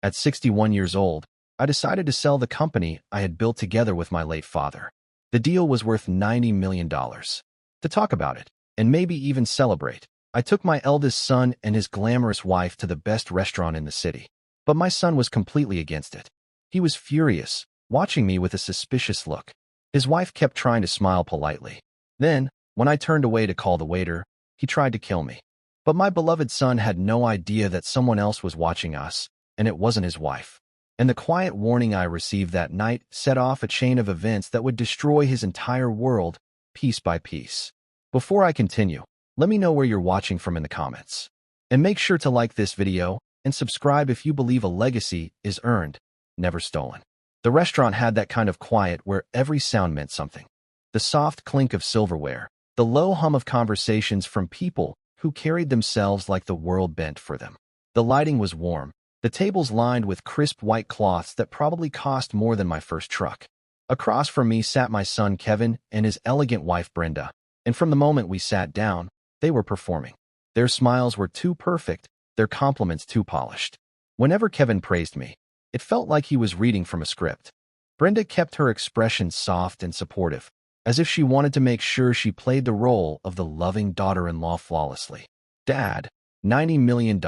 At 61 years old, I decided to sell the company I had built together with my late father. The deal was worth $90 million. To talk about it, and maybe even celebrate, I took my eldest son and his glamorous wife to the best restaurant in the city. But my son was completely against it. He was furious, watching me with a suspicious look. His wife kept trying to smile politely. Then, when I turned away to call the waiter, he tried to kill me. But my beloved son had no idea that someone else was watching us, and it wasn't his wife. And the quiet warning I received that night set off a chain of events that would destroy his entire world, piece by piece. Before I continue, let me know where you're watching from in the comments. And make sure to like this video and subscribe if you believe a legacy is earned, never stolen. The restaurant had that kind of quiet where every sound meant something. The soft clink of silverware, the low hum of conversations from people who carried themselves like the world bent for them. The lighting was warm, the tables lined with crisp white cloths that probably cost more than my first truck. Across from me sat my son Kevin and his elegant wife Brenda, and from the moment we sat down, they were performing. Their smiles were too perfect, their compliments too polished. Whenever Kevin praised me, it felt like he was reading from a script. Brenda kept her expression soft and supportive, as if she wanted to make sure she played the role of the loving daughter-in-law flawlessly. "Dad, $90 million,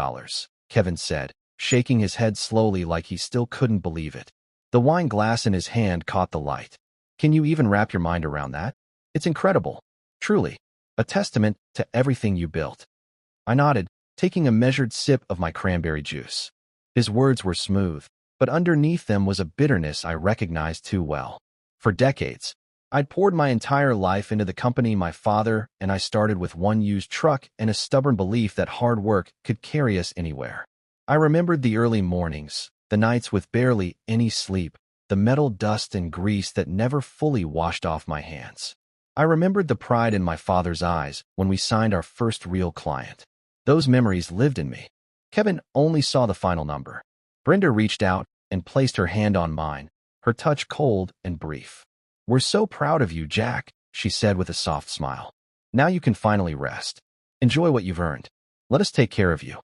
Kevin said, shaking his head slowly like he still couldn't believe it. The wine glass in his hand caught the light. "Can you even wrap your mind around that? It's incredible. Truly, a testament to everything you built." I nodded, taking a measured sip of my cranberry juice. His words were smooth, but underneath them was a bitterness I recognized too well. For decades, I'd poured my entire life into the company my father and I started with one used truck and a stubborn belief that hard work could carry us anywhere. I remembered the early mornings, the nights with barely any sleep, the metal dust and grease that never fully washed off my hands. I remembered the pride in my father's eyes when we signed our first real client. Those memories lived in me. Kevin only saw the final number. Brenda reached out and placed her hand on mine, her touch cold and brief. "We're so proud of you, Jack," she said with a soft smile. "Now you can finally rest. Enjoy what you've earned. Let us take care of you."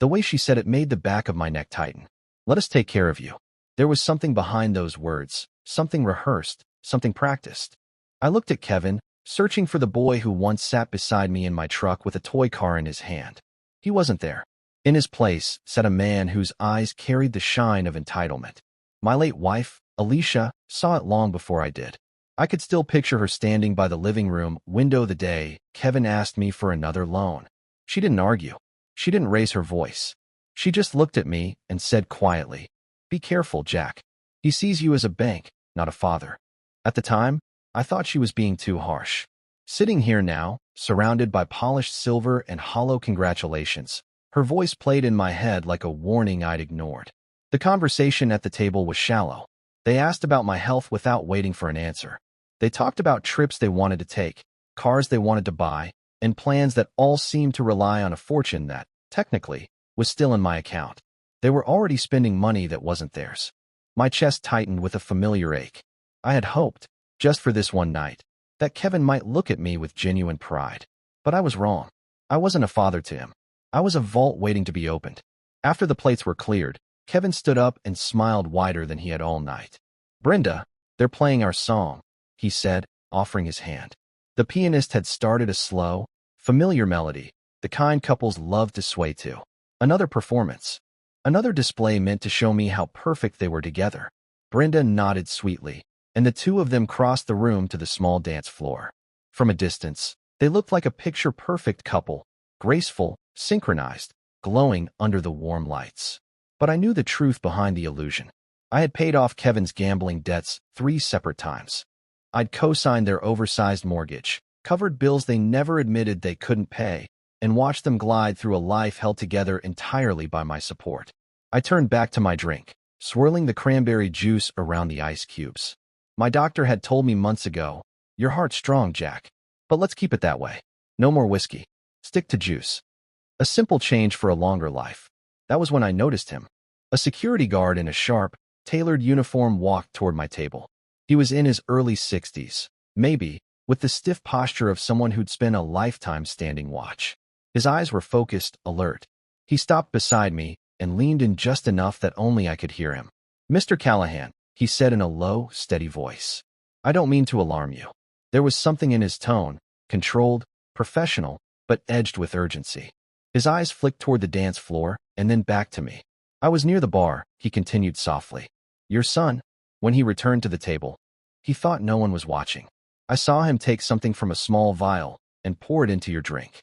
The way she said it made the back of my neck tighten. Let us take care of you. There was something behind those words, something rehearsed, something practiced. I looked at Kevin, searching for the boy who once sat beside me in my truck with a toy car in his hand. He wasn't there. In his place sat a man whose eyes carried the shine of entitlement. My late wife, Alicia, saw it long before I did. I could still picture her standing by the living room window the day Kevin asked me for another loan. She didn't argue. She didn't raise her voice. She just looked at me and said quietly, "Be careful, Jack. He sees you as a bank, not a father." At the time, I thought she was being too harsh. Sitting here now, surrounded by polished silver and hollow congratulations, her voice played in my head like a warning I'd ignored. The conversation at the table was shallow. They asked about my health without waiting for an answer. They talked about trips they wanted to take, cars they wanted to buy, and plans that all seemed to rely on a fortune that, technically, was still in my account. They were already spending money that wasn't theirs. My chest tightened with a familiar ache. I had hoped, just for this one night, that Kevin might look at me with genuine pride. But I was wrong. I wasn't a father to him. I was a vault waiting to be opened. After the plates were cleared, Kevin stood up and smiled wider than he had all night. "Brenda, they're playing our song," he said, offering his hand. The pianist had started a slow, familiar melody, the kind couples love to sway to. Another performance. Another display meant to show me how perfect they were together. Brenda nodded sweetly, and the two of them crossed the room to the small dance floor. From a distance, they looked like a picture-perfect couple, graceful, synchronized, glowing under the warm lights. But I knew the truth behind the illusion. I had paid off Kevin's gambling debts 3 separate times. I'd co-signed their oversized mortgage, covered bills they never admitted they couldn't pay, and watched them glide through a life held together entirely by my support. I turned back to my drink, swirling the cranberry juice around the ice cubes. My doctor had told me months ago, "Your heart's strong, Jack. But let's keep it that way. No more whiskey. Stick to juice." A simple change for a longer life. That was when I noticed him. A security guard in a sharp, tailored uniform walked toward my table. He was in his early 60s, maybe, with the stiff posture of someone who'd spent a lifetime standing watch. His eyes were focused, alert. He stopped beside me, and leaned in just enough that only I could hear him. "Mr. Callahan," he said in a low, steady voice. "I don't mean to alarm you." There was something in his tone, controlled, professional, but edged with urgency. His eyes flicked toward the dance floor and then back to me. "I was near the bar," he continued softly. "Your son, when he returned to the table, he thought no one was watching. I saw him take something from a small vial and pour it into your drink."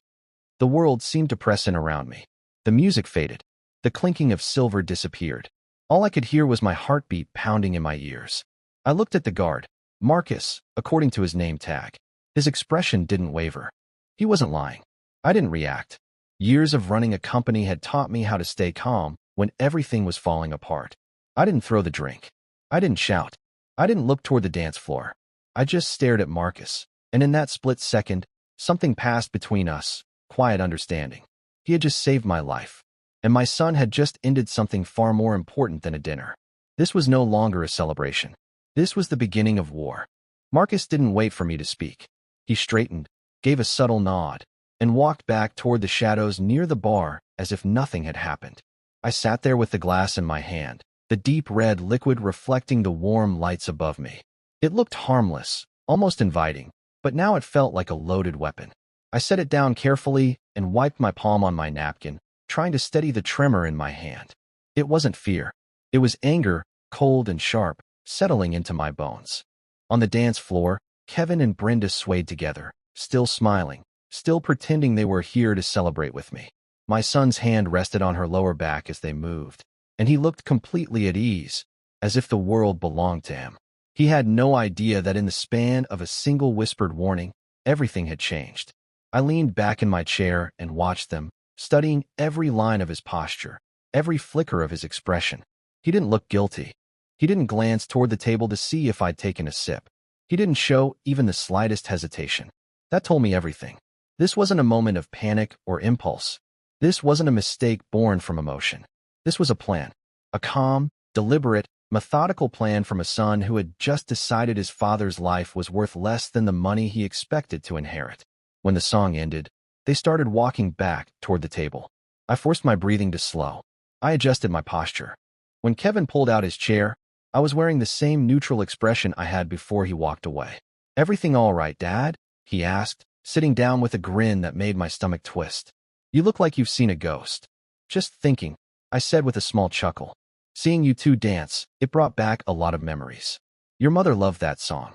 The world seemed to press in around me. The music faded. The clinking of silver disappeared. All I could hear was my heartbeat pounding in my ears. I looked at the guard, Marcus, according to his name tag. His expression didn't waver. He wasn't lying. I didn't react. Years of running a company had taught me how to stay calm when everything was falling apart. I didn't throw the drink. I didn't shout. I didn't look toward the dance floor. I just stared at Marcus, and in that split second, something passed between us, quiet understanding. He had just saved my life, and my son had just ended something far more important than a dinner. This was no longer a celebration. This was the beginning of war. Marcus didn't wait for me to speak. He straightened, gave a subtle nod, and walked back toward the shadows near the bar as if nothing had happened. I sat there with the glass in my hand, the deep red liquid reflecting the warm lights above me. It looked harmless, almost inviting, but now it felt like a loaded weapon. I set it down carefully and wiped my palm on my napkin, trying to steady the tremor in my hand. It wasn't fear. It was anger, cold and sharp, settling into my bones. On the dance floor, Kevin and Brenda swayed together, still smiling, still pretending they were here to celebrate with me. My son's hand rested on her lower back as they moved, and he looked completely at ease, as if the world belonged to him. He had no idea that in the span of a single whispered warning, everything had changed. I leaned back in my chair and watched them, studying every line of his posture, every flicker of his expression. He didn't look guilty. He didn't glance toward the table to see if I'd taken a sip. He didn't show even the slightest hesitation. That told me everything. This wasn't a moment of panic or impulse. This wasn't a mistake born from emotion. This was a plan. A calm, deliberate, methodical plan from a son who had just decided his father's life was worth less than the money he expected to inherit. When the song ended, they started walking back toward the table. I forced my breathing to slow. I adjusted my posture. When Kevin pulled out his chair, I was wearing the same neutral expression I had before he walked away. "Everything all right, Dad?" he asked, sitting down with a grin that made my stomach twist. "You look like you've seen a ghost." "Just thinking," I said with a small chuckle. "Seeing you two dance, it brought back a lot of memories. Your mother loved that song."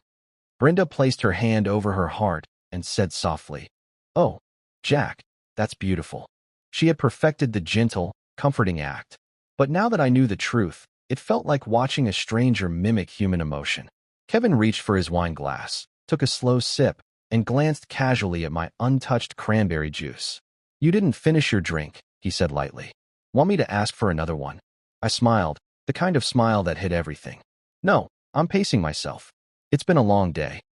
Brenda placed her hand over her heart and said softly, "Oh, Jack, that's beautiful." She had perfected the gentle, comforting act. But now that I knew the truth, it felt like watching a stranger mimic human emotion. Kevin reached for his wine glass, took a slow sip, and glanced casually at my untouched cranberry juice. "You didn't finish your drink," he said lightly. "Want me to ask for another one?" I smiled, the kind of smile that hid everything. "No, I'm pacing myself. It's been a long day."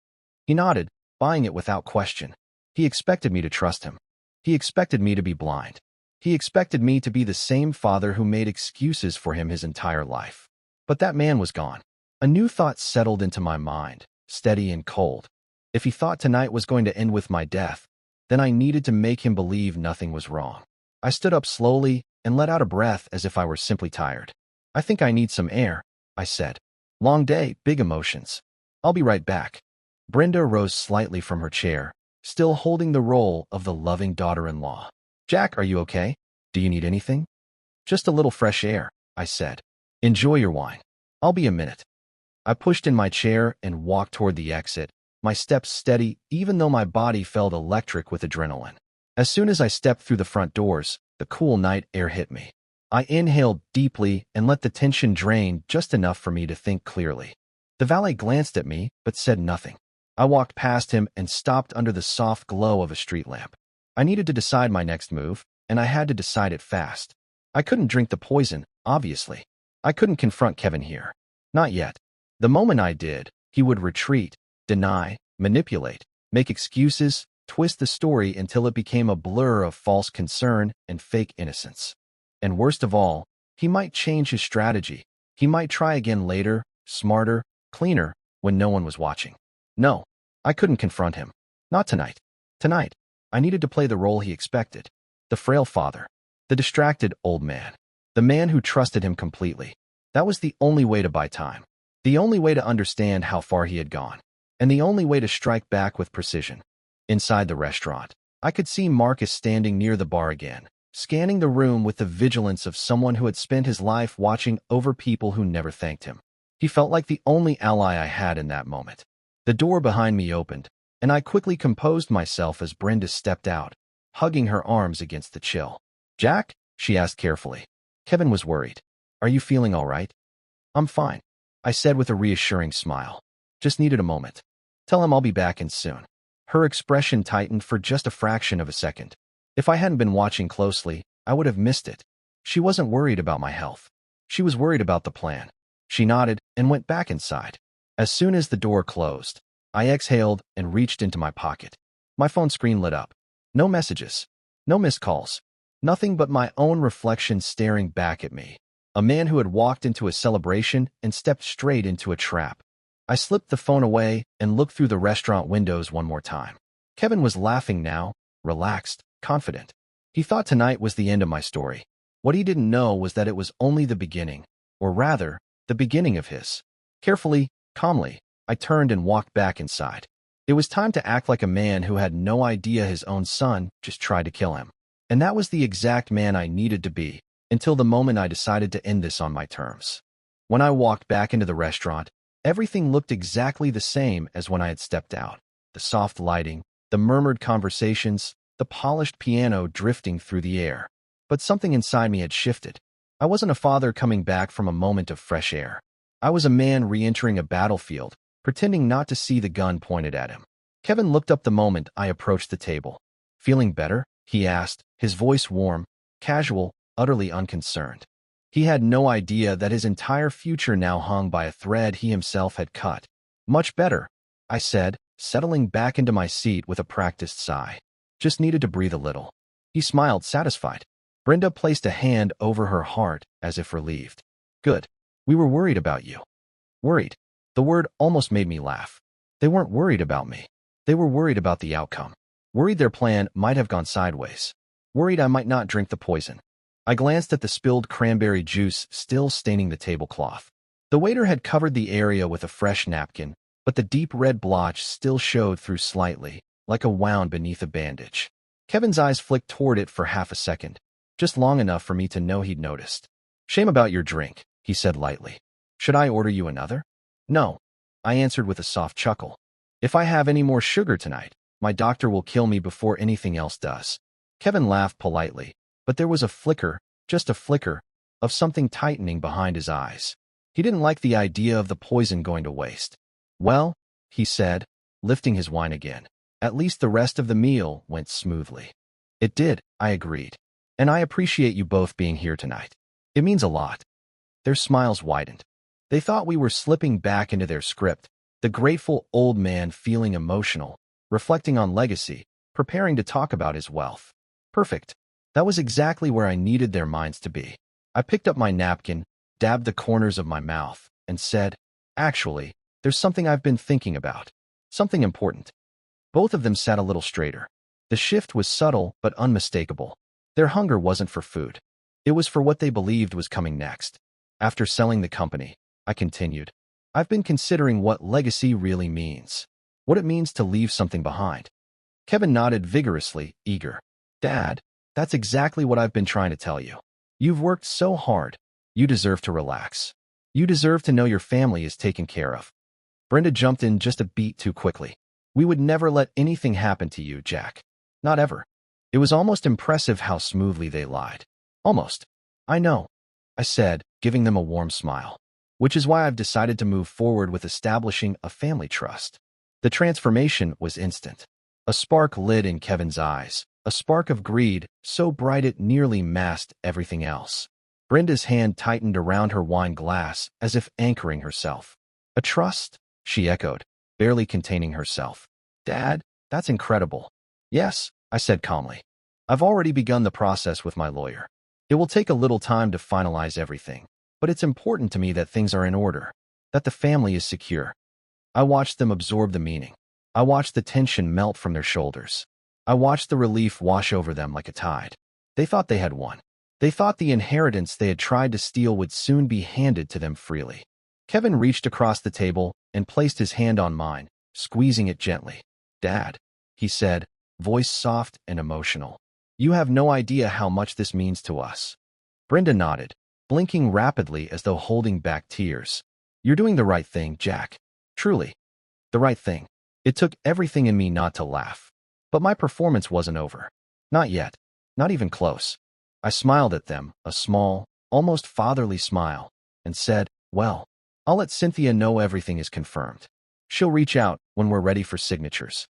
He nodded, buying it without question. He expected me to trust him. He expected me to be blind. He expected me to be the same father who made excuses for him his entire life. But that man was gone. A new thought settled into my mind, steady and cold. If he thought tonight was going to end with my death, then I needed to make him believe nothing was wrong. I stood up slowly and let out a breath as if I were simply tired. "I think I need some air," I said. "Long day, big emotions. I'll be right back." Brenda rose slightly from her chair, still holding the role of the loving daughter-in-law. "Jack, are you okay? Do you need anything?" "Just a little fresh air," I said. "Enjoy your wine. I'll be a minute." I pushed in my chair and walked toward the exit, my steps steady even though my body felt electric with adrenaline. As soon as I stepped through the front doors, the cool night air hit me. I inhaled deeply and let the tension drain just enough for me to think clearly. The valet glanced at me but said nothing. I walked past him and stopped under the soft glow of a street lamp. I needed to decide my next move, and I had to decide it fast. I couldn't drink the poison, obviously. I couldn't confront Kevin here. Not yet. The moment I did, he would retreat, deny, manipulate, make excuses, twist the story until it became a blur of false concern and fake innocence. And worst of all, he might change his strategy. He might try again later, smarter, cleaner, when no one was watching. No, I couldn't confront him. Not tonight. Tonight, I needed to play the role he expected. The frail father. The distracted old man. The man who trusted him completely. That was the only way to buy time. The only way to understand how far he had gone. And the only way to strike back with precision. Inside the restaurant, I could see Marcus standing near the bar again, scanning the room with the vigilance of someone who had spent his life watching over people who never thanked him. He felt like the only ally I had in that moment. The door behind me opened, and I quickly composed myself as Brenda stepped out, hugging her arms against the chill. "Jack?" she asked carefully. Kevin was worried. "Are you feeling all right?" "I'm fine," I said with a reassuring smile. "Just needed a moment. Tell him I'll be back in soon." Her expression tightened for just a fraction of a second. If I hadn't been watching closely, I would have missed it. She wasn't worried about my health. She was worried about the plan. She nodded and went back inside. As soon as the door closed, I exhaled and reached into my pocket. My phone screen lit up. No messages. No missed calls. Nothing but my own reflection staring back at me. A man who had walked into a celebration and stepped straight into a trap. I slipped the phone away and looked through the restaurant windows one more time. Kevin was laughing now, relaxed, confident. He thought tonight was the end of my story. What he didn't know was that it was only the beginning, or rather, the beginning of his. Carefully, calmly, I turned and walked back inside. It was time to act like a man who had no idea his own son just tried to kill him. And that was the exact man I needed to be, until the moment I decided to end this on my terms. When I walked back into the restaurant, everything looked exactly the same as when I had stepped out. The soft lighting, the murmured conversations, the polished piano drifting through the air. But something inside me had shifted. I wasn't a father coming back from a moment of fresh air. I was a man re-entering a battlefield, pretending not to see the gun pointed at him. Kevin looked up the moment I approached the table. "Feeling better?" he asked, his voice warm, casual, utterly unconcerned. He had no idea that his entire future now hung by a thread he himself had cut. "Much better," I said, settling back into my seat with a practiced sigh. "Just needed to breathe a little." He smiled, satisfied. Brenda placed a hand over her heart as if relieved. "Good. We were worried about you." Worried. The word almost made me laugh. They weren't worried about me. They were worried about the outcome. Worried their plan might have gone sideways. Worried I might not drink the poison. I glanced at the spilled cranberry juice still staining the tablecloth. The waiter had covered the area with a fresh napkin, but the deep red blotch still showed through slightly, like a wound beneath a bandage. Kevin's eyes flicked toward it for half a second, just long enough for me to know he'd noticed. "Shame about your drink," he said lightly. "Should I order you another?" "No," I answered with a soft chuckle. "If I have any more sugar tonight, my doctor will kill me before anything else does." Kevin laughed politely, but there was a flicker, just a flicker, of something tightening behind his eyes. He didn't like the idea of the poison going to waste. "Well," he said, lifting his wine again, "at least the rest of the meal went smoothly." "It did," I agreed. "And I appreciate you both being here tonight. It means a lot." Their smiles widened. They thought we were slipping back into their script, the grateful old man feeling emotional, reflecting on legacy, preparing to talk about his wealth. Perfect. That was exactly where I needed their minds to be. I picked up my napkin, dabbed the corners of my mouth, and said, "Actually, there's something I've been thinking about. Something important." Both of them sat a little straighter. The shift was subtle but unmistakable. Their hunger wasn't for food. It was for what they believed was coming next. "After selling the company," I continued, "I've been considering what legacy really means. What it means to leave something behind." Kevin nodded vigorously, eager. "Dad, that's exactly what I've been trying to tell you. You've worked so hard. You deserve to relax. You deserve to know your family is taken care of." Brenda jumped in just a beat too quickly. "We would never let anything happen to you, Jack. Not ever." It was almost impressive how smoothly they lied. "Almost." "I know," I said, giving them a warm smile. "Which is why I've decided to move forward with establishing a family trust." The transformation was instant. A spark lit in Kevin's eyes, a spark of greed so bright it nearly masked everything else. Brenda's hand tightened around her wine glass as if anchoring herself. "A trust?" she echoed, barely containing herself. "Dad, that's incredible." "Yes," I said calmly. "I've already begun the process with my lawyer. It will take a little time to finalize everything, but it's important to me that things are in order, that the family is secure." I watched them absorb the meaning. I watched the tension melt from their shoulders. I watched the relief wash over them like a tide. They thought they had won. They thought the inheritance they had tried to steal would soon be handed to them freely. Kevin reached across the table and placed his hand on mine, squeezing it gently. "Dad," he said, voice soft and emotional. "You have no idea how much this means to us." Brenda nodded, blinking rapidly as though holding back tears. "You're doing the right thing, Jack. Truly. The right thing." It took everything in me not to laugh. But my performance wasn't over. Not yet. Not even close. I smiled at them, a small, almost fatherly smile, and said, "Well, I'll let Cynthia know everything is confirmed. She'll reach out when we're ready for signatures."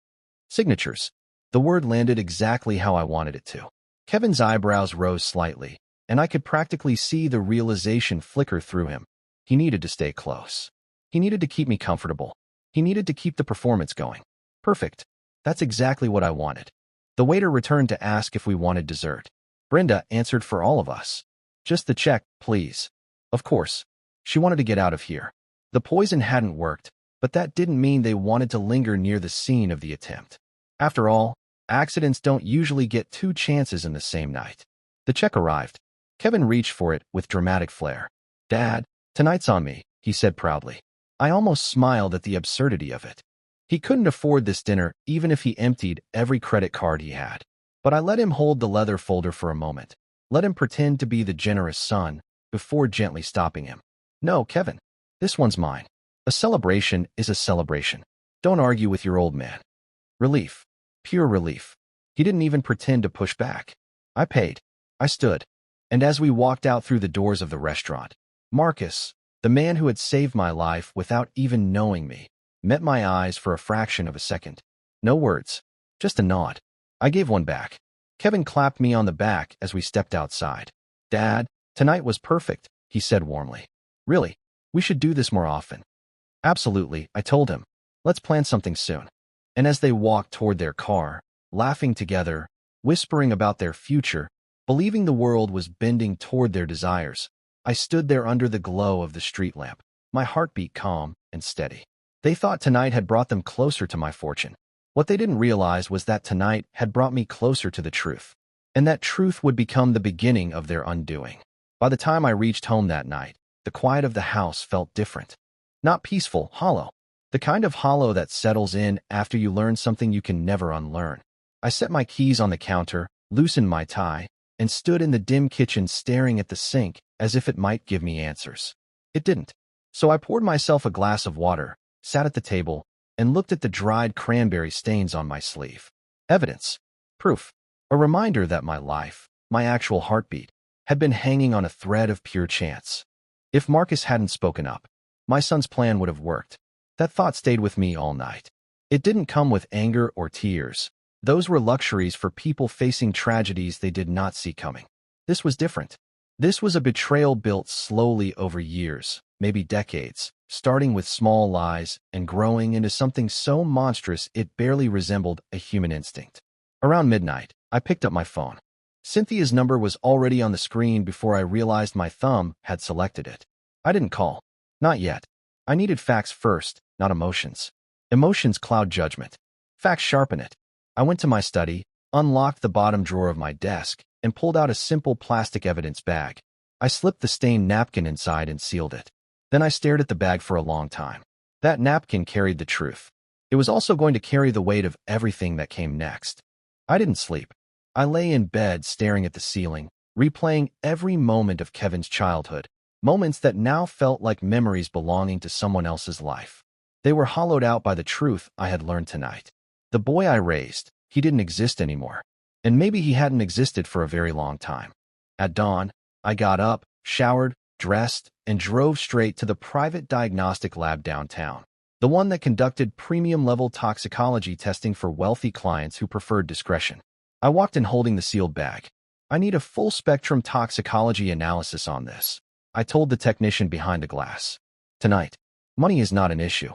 Signatures. The word landed exactly how I wanted it to. Kevin's eyebrows rose slightly, and I could practically see the realization flicker through him. He needed to stay close. He needed to keep me comfortable. He needed to keep the performance going. Perfect. That's exactly what I wanted. The waiter returned to ask if we wanted dessert. Brenda answered for all of us. "Just the check, please." Of course. She wanted to get out of here. The poison hadn't worked, but that didn't mean they wanted to linger near the scene of the attempt. After all, accidents don't usually get two chances in the same night. The check arrived. Kevin reached for it with dramatic flair. "Dad, tonight's on me," he said proudly. I almost smiled at the absurdity of it. He couldn't afford this dinner even if he emptied every credit card he had. But I let him hold the leather folder for a moment, let him pretend to be the generous son, before gently stopping him. "No, Kevin, this one's mine. A celebration is a celebration. Don't argue with your old man." Relief. Pure relief. He didn't even pretend to push back. I paid. I stood. And as we walked out through the doors of the restaurant, Marcus, the man who had saved my life without even knowing me, met my eyes for a fraction of a second. No words. Just a nod. I gave one back. Kevin clapped me on the back as we stepped outside. "Dad, tonight was perfect," he said warmly. "Really, we should do this more often." "Absolutely," I told him. "Let's plan something soon." And as they walked toward their car, laughing together, whispering about their future, believing the world was bending toward their desires, I stood there under the glow of the street lamp, my heartbeat calm and steady. They thought tonight had brought them closer to my fortune. What they didn't realize was that tonight had brought me closer to the truth, and that truth would become the beginning of their undoing. By the time I reached home that night, the quiet of the house felt different. Not peaceful, hollow. The kind of hollow that settles in after you learn something you can never unlearn. I set my keys on the counter, loosened my tie, and stood in the dim kitchen staring at the sink as if it might give me answers. It didn't. So I poured myself a glass of water, sat at the table, and looked at the dried cranberry stains on my sleeve. Evidence. Proof. A reminder that my life, my actual heartbeat, had been hanging on a thread of pure chance. If Marcus hadn't spoken up, my son's plan would have worked. That thought stayed with me all night. It didn't come with anger or tears. Those were luxuries for people facing tragedies they did not see coming. This was different. This was a betrayal built slowly over years, maybe decades, starting with small lies and growing into something so monstrous it barely resembled a human instinct. Around midnight, I picked up my phone. Cynthia's number was already on the screen before I realized my thumb had selected it. I didn't call. Not yet. I needed facts first, not emotions. Emotions cloud judgment. Facts sharpen it. I went to my study, unlocked the bottom drawer of my desk, and pulled out a simple plastic evidence bag. I slipped the stained napkin inside and sealed it. Then I stared at the bag for a long time. That napkin carried the truth. It was also going to carry the weight of everything that came next. I didn't sleep. I lay in bed staring at the ceiling, replaying every moment of Kevin's childhood, moments that now felt like memories belonging to someone else's life. They were hollowed out by the truth I had learned tonight. The boy I raised, he didn't exist anymore. And maybe he hadn't existed for a very long time. At dawn, I got up, showered, dressed, and drove straight to the private diagnostic lab downtown, the one that conducted premium-level toxicology testing for wealthy clients who preferred discretion. I walked in holding the sealed bag. "I need a full-spectrum toxicology analysis on this," I told the technician behind the glass. "Tonight, money is not an issue."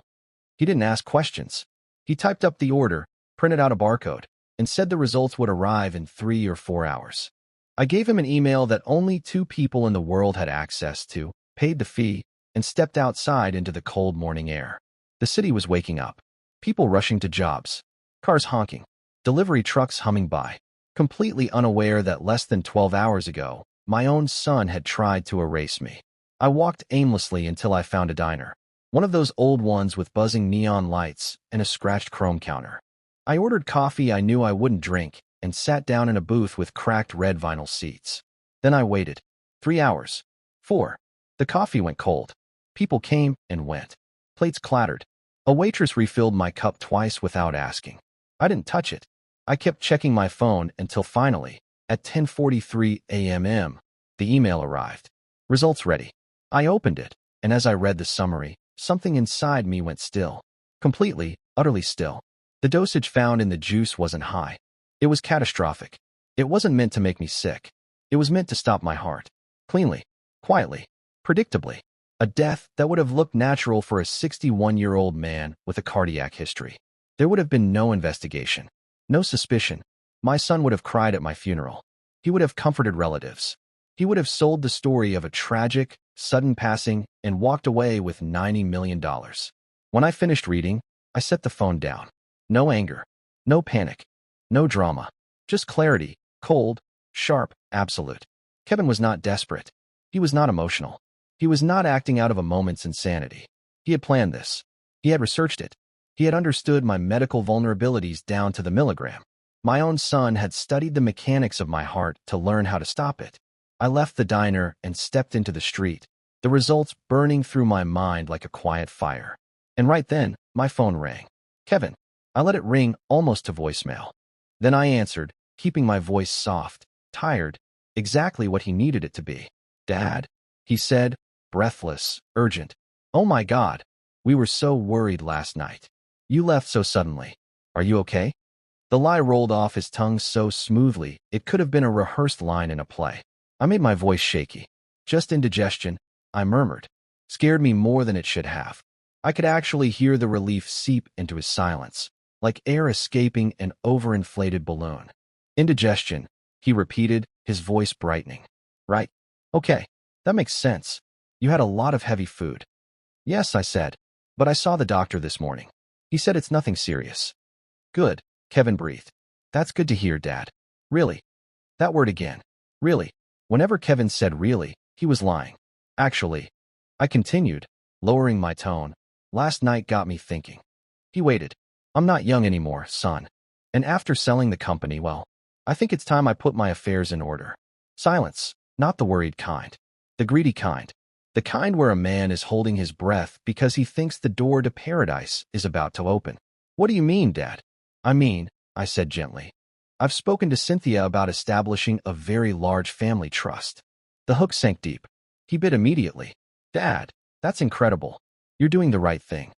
He didn't ask questions. He typed up the order, printed out a barcode, and said the results would arrive in 3 or 4 hours. I gave him an email that only 2 people in the world had access to, paid the fee, and stepped outside into the cold morning air. The city was waking up. People rushing to jobs. Cars honking. Delivery trucks humming by. Completely unaware that less than 12 hours ago, My own son had tried to erase me. I walked aimlessly until I found a diner. One of those old ones with buzzing neon lights and a scratched chrome counter. I ordered coffee I knew I wouldn't drink and sat down in a booth with cracked red vinyl seats. Then I waited. 3 hours. 4. The coffee went cold. People came and went. Plates clattered. A waitress refilled my cup twice without asking. I didn't touch it. I kept checking my phone until finally, at 10:43 a.m., the email arrived. Results ready. I opened it, and as I read the summary, something inside me went still. Completely, utterly still. The dosage found in the juice wasn't high. It was catastrophic. It wasn't meant to make me sick. It was meant to stop my heart. Cleanly, quietly, predictably. A death that would have looked natural for a 61-year-old man with a cardiac history. There would have been no investigation, no suspicion. My son would have cried at my funeral. He would have comforted relatives. He would have sold the story of a tragic, sudden passing and walked away with $90 million. When I finished reading, I set the phone down. No anger, no panic, no drama, just clarity, cold, sharp, absolute. Kevin was not desperate. He was not emotional. He was not acting out of a moment's insanity. He had planned this. He had researched it. He had understood my medical vulnerabilities down to the milligram. My own son had studied the mechanics of my heart to learn how to stop it. I left the diner and stepped into the street, the results burning through my mind like a quiet fire. And right then, my phone rang. Kevin. I let it ring almost to voicemail. Then I answered, keeping my voice soft, tired, exactly what he needed it to be. Dad, he said, breathless, urgent. Oh my God, we were so worried last night. You left so suddenly. Are you okay? The lie rolled off his tongue so smoothly, it could have been a rehearsed line in a play. I made my voice shaky. Just indigestion, I murmured. Scared me more than it should have. I could actually hear the relief seep into his silence, like air escaping an overinflated balloon. Indigestion, he repeated, his voice brightening. Right. Okay, that makes sense. You had a lot of heavy food. Yes, I said, but I saw the doctor this morning. He said it's nothing serious. Good, Kevin breathed. That's good to hear, Dad. Really? That word again. Really. Whenever Kevin said really, he was lying. Actually, I continued, lowering my tone. Last night got me thinking. He waited. I'm not young anymore, son. And after selling the company, well, I think it's time I put my affairs in order. Silence, not the worried kind. The greedy kind. The kind where a man is holding his breath because he thinks the door to paradise is about to open. What do you mean, Dad? I said gently. I've spoken to Cynthia about establishing a very large family trust. The hook sank deep. He bit immediately. Dad, that's incredible. You're doing the right thing.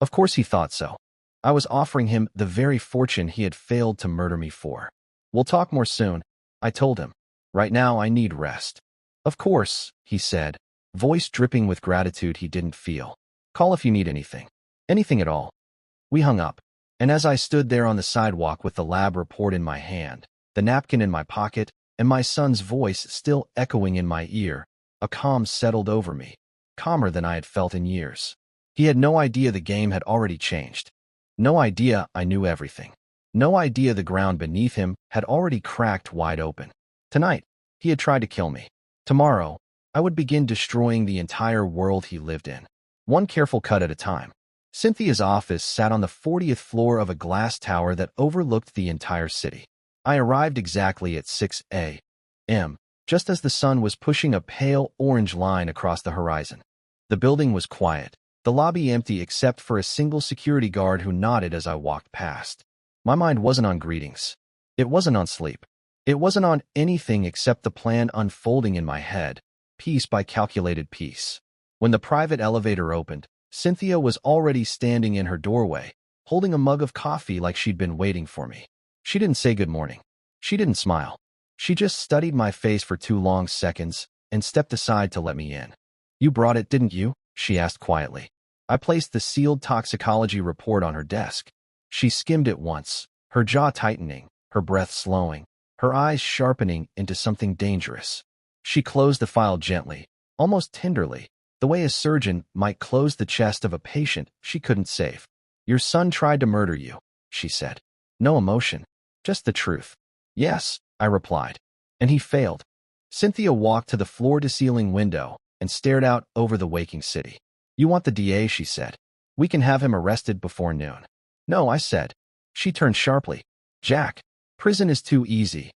Of course he thought so. I was offering him the very fortune he had failed to murder me for. We'll talk more soon, I told him. Right now I need rest. Of course, he said, voice dripping with gratitude he didn't feel. Call if you need anything. Anything at all. We hung up, and as I stood there on the sidewalk with the lab report in my hand, the napkin in my pocket, and my son's voice still echoing in my ear, a calm settled over me, calmer than I had felt in years. He had no idea the game had already changed. No idea I knew everything. No idea the ground beneath him had already cracked wide open. Tonight, he had tried to kill me. Tomorrow, I would begin destroying the entire world he lived in, one careful cut at a time. Cynthia's office sat on the 40th floor of a glass tower that overlooked the entire city. I arrived exactly at 6 a.m., just as the sun was pushing a pale orange line across the horizon. The building was quiet, the lobby empty except for a single security guard who nodded as I walked past. My mind wasn't on greetings. It wasn't on sleep. It wasn't on anything except the plan unfolding in my head, piece by calculated piece. When the private elevator opened, Cynthia was already standing in her doorway, holding a mug of coffee like she'd been waiting for me. She didn't say good morning. She didn't smile. She just studied my face for 2 long seconds and stepped aside to let me in. You brought it, didn't you? She asked quietly. I placed the sealed toxicology report on her desk. She skimmed it once, her jaw tightening, her breath slowing, her eyes sharpening into something dangerous. She closed the file gently, almost tenderly, the way a surgeon might close the chest of a patient she couldn't save. Your son tried to murder you, she said. No emotion, just the truth. Yes, I replied. And he failed. Cynthia walked to the floor-to-ceiling window and stared out over the waking city. You want the DA, she said. We can have him arrested before noon. No, I said. She turned sharply. Jack, prison is too easy,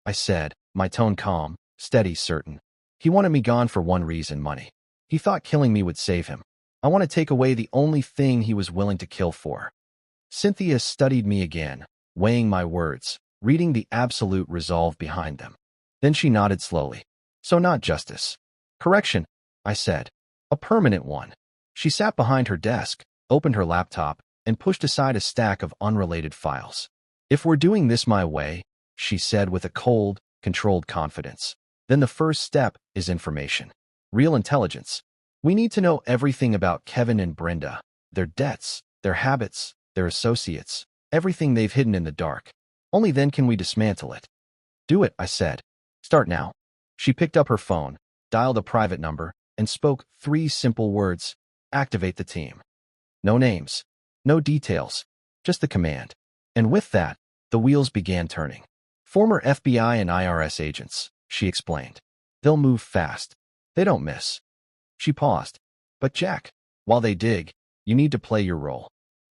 I said, my tone calm, steady, certain. He wanted me gone for one reason, money. He thought killing me would save him. I want to take away the only thing he was willing to kill for. Cynthia studied me again, weighing my words, reading the absolute resolve behind them. Then she nodded slowly. So not justice. Correction, I said. A permanent one. She sat behind her desk, opened her laptop, and pushed aside a stack of unrelated files. If we're doing this my way, she said with a cold, controlled confidence, then the first step is information. Real intelligence. We need to know everything about Kevin and Brenda, their debts, their habits, their associates, everything they've hidden in the dark. Only then can we dismantle it. Do it, I said. Start now. She picked up her phone, dialed a private number, and spoke 3 simple words. Activate the team. No names. No details. Just the command. And with that, the wheels began turning. Former FBI and IRS agents, she explained. They'll move fast. They don't miss. She paused. But Jack, while they dig, you need to play your role.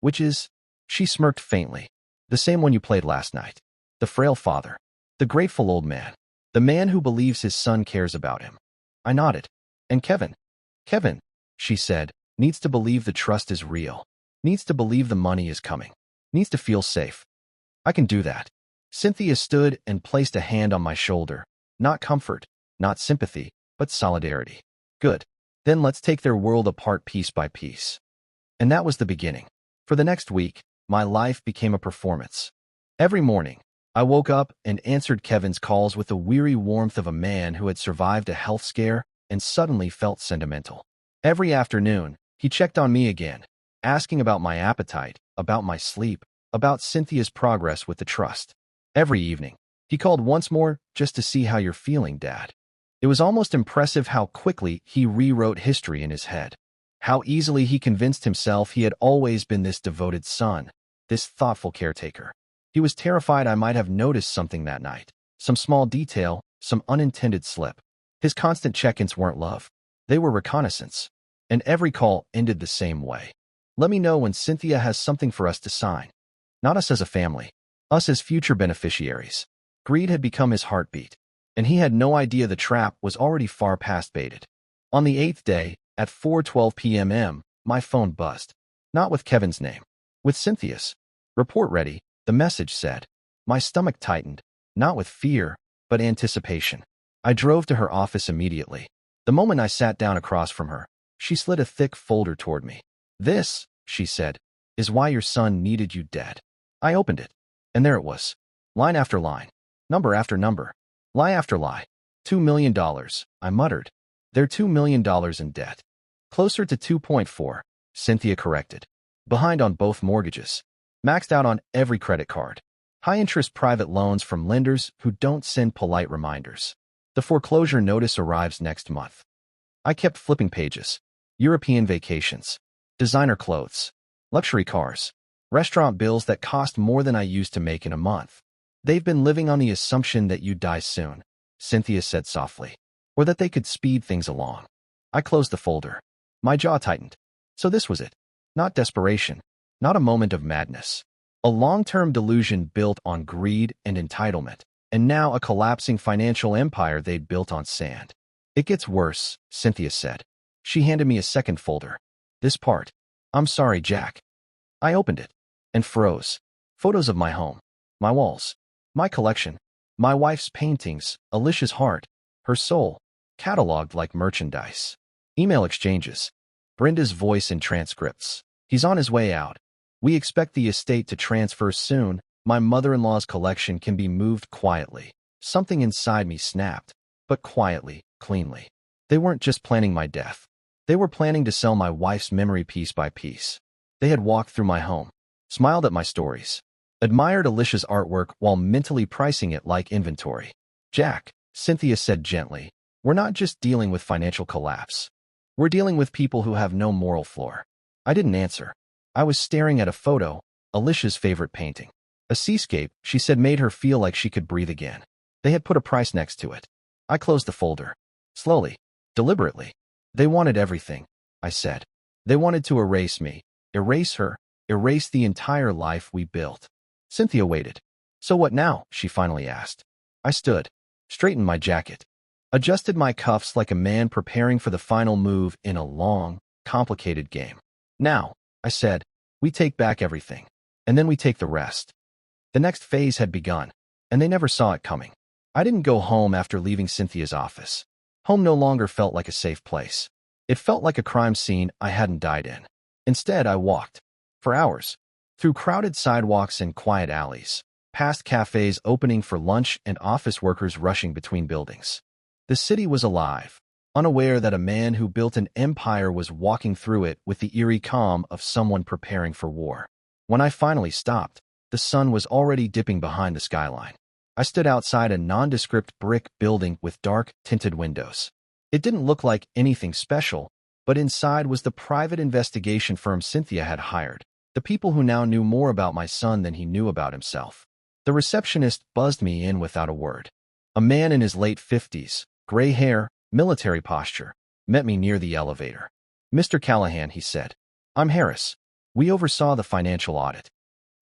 Which is, she smirked faintly, the same one you played last night. The frail father. The grateful old man. The man who believes his son cares about him. I nodded. And Kevin? Kevin, she said, needs to believe the trust is real. Needs to believe the money is coming. Needs to feel safe. I can do that. Cynthia stood and placed a hand on my shoulder. Not comfort, not sympathy, but solidarity. Good. Then let's take their world apart piece by piece. And that was the beginning. For the next week, my life became a performance. Every morning, I woke up and answered Kevin's calls with the weary warmth of a man who had survived a health scare and suddenly felt sentimental. Every afternoon, he checked on me again, asking about my appetite, about my sleep, about Cynthia's progress with the trust. Every evening, he called once more just to see how you're feeling, Dad. It was almost impressive how quickly he rewrote history in his head. How easily he convinced himself he had always been this devoted son, this thoughtful caretaker. He was terrified I might have noticed something that night, some small detail, some unintended slip. His constant check-ins weren't love. They were reconnaissance. And every call ended the same way. Let me know when Cynthia has something for us to sign. Not us as a family. Us as future beneficiaries. Greed had become his heartbeat, and he had no idea the trap was already far past baited. On the 8th day, at 4:12 p.m., my phone buzzed. Not with Kevin's name. With Cynthia's. Report ready, the message said. My stomach tightened, not with fear, but anticipation. I drove to her office immediately. The moment I sat down across from her, she slid a thick folder toward me. This, she said, is why your son needed you dead. I opened it, and there it was. Line after line. Number after number. Lie after lie. $2 million, I muttered. They're $2 million in debt. Closer to 2.4, Cynthia corrected. Behind on both mortgages. Maxed out on every credit card. High-interest private loans from lenders who don't send polite reminders. The foreclosure notice arrives next month. I kept flipping pages. European vacations. Designer clothes. Luxury cars. Restaurant bills that cost more than I used to make in a month. They've been living on the assumption that you'd die soon, Cynthia said softly, or that they could speed things along. I closed the folder. My jaw tightened. So this was it. Not desperation. Not a moment of madness. A long-term delusion built on greed and entitlement, and now a collapsing financial empire they'd built on sand. It gets worse, Cynthia said. She handed me a second folder. This part. I'm sorry, Jack. I opened it and froze. Photos of my home, my walls, my collection, my wife's paintings, Alicia's heart, her soul, cataloged like merchandise. Email exchanges. Brenda's voice in transcripts. He's on his way out. We expect the estate to transfer soon. My mother-in-law's collection can be moved quietly. Something inside me snapped, but quietly, cleanly. They weren't just planning my death. They were planning to sell my wife's memory piece by piece. They had walked through my home, smiled at my stories, admired Alicia's artwork while mentally pricing it like inventory. Jack, Cynthia said gently, we're not just dealing with financial collapse. We're dealing with people who have no moral floor. I didn't answer. I was staring at a photo, Alicia's favorite painting. A seascape, she said, made her feel like she could breathe again. They had put a price next to it. I closed the folder. Slowly. Deliberately. They wanted everything, I said. They wanted to erase me. Erase her. Erase the entire life we built. Cynthia waited. So what now? She finally asked. I stood. Straightened my jacket. Adjusted my cuffs like a man preparing for the final move in a long, complicated game. Now, I said, we take back everything. And then we take the rest. The next phase had begun, and they never saw it coming. I didn't go home after leaving Cynthia's office. Home no longer felt like a safe place. It felt like a crime scene I hadn't died in. Instead, I walked, for hours, through crowded sidewalks and quiet alleys, past cafes opening for lunch and office workers rushing between buildings. The city was alive, unaware that a man who built an empire was walking through it with the eerie calm of someone preparing for war. When I finally stopped, the sun was already dipping behind the skyline. I stood outside a nondescript brick building with dark, tinted windows. It didn't look like anything special, but inside was the private investigation firm Cynthia had hired, the people who now knew more about my son than he knew about himself. The receptionist buzzed me in without a word. A man in his late 50s, gray hair, military posture, met me near the elevator. Mr. Callahan, he said. I'm Harris. We oversaw the financial audit.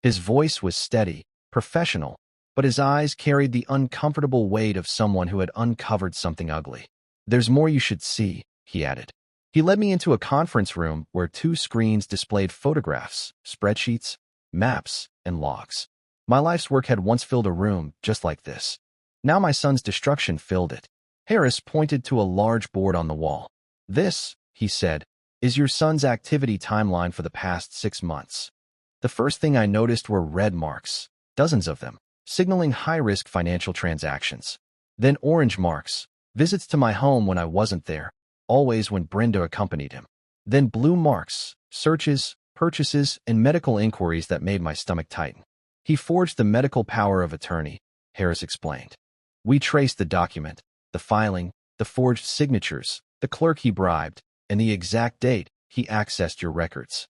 His voice was steady, professional, but his eyes carried the uncomfortable weight of someone who had uncovered something ugly. There's more you should see, he added. He led me into a conference room where 2 screens displayed photographs, spreadsheets, maps, and logs. My life's work had once filled a room just like this. Now my son's destruction filled it. Harris pointed to a large board on the wall. This, he said, is your son's activity timeline for the past 6 months. The first thing I noticed were red marks, dozens of them, signaling high-risk financial transactions. Then orange marks, visits to my home when I wasn't there, always when Brenda accompanied him. Then blue marks, searches, purchases, and medical inquiries that made my stomach tighten. He forged the medical power of attorney, Harris explained. We traced the document, the filing, the forged signatures, the clerk he bribed, and the exact date he accessed your records.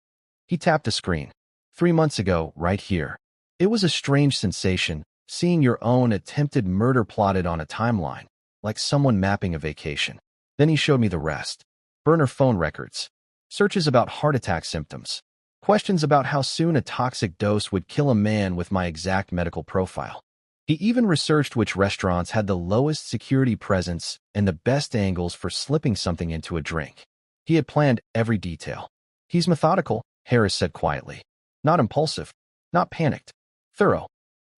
He tapped a screen. 3 months ago, right here. It was a strange sensation, seeing your own attempted murder plotted on a timeline, like someone mapping a vacation. Then he showed me the rest. Burner phone records, searches about heart attack symptoms, questions about how soon a toxic dose would kill a man with my exact medical profile. He even researched which restaurants had the lowest security presence and the best angles for slipping something into a drink. He had planned every detail. He's methodical, Harris said quietly. Not impulsive, not panicked. Thorough.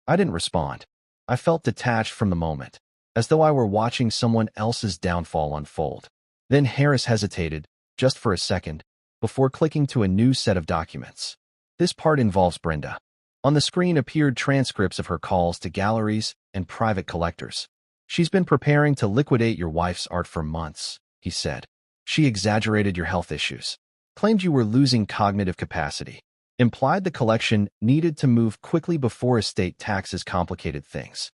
I didn't respond. I felt detached from the moment, as though I were watching someone else's downfall unfold. Then Harris hesitated, just for a second, before clicking to a new set of documents. This part involves Brenda. On the screen appeared transcripts of her calls to galleries and private collectors. She's been preparing to liquidate your wife's art for months, he said. She exaggerated your health issues, claimed you were losing cognitive capacity, implied the collection needed to move quickly before estate taxes complicated things.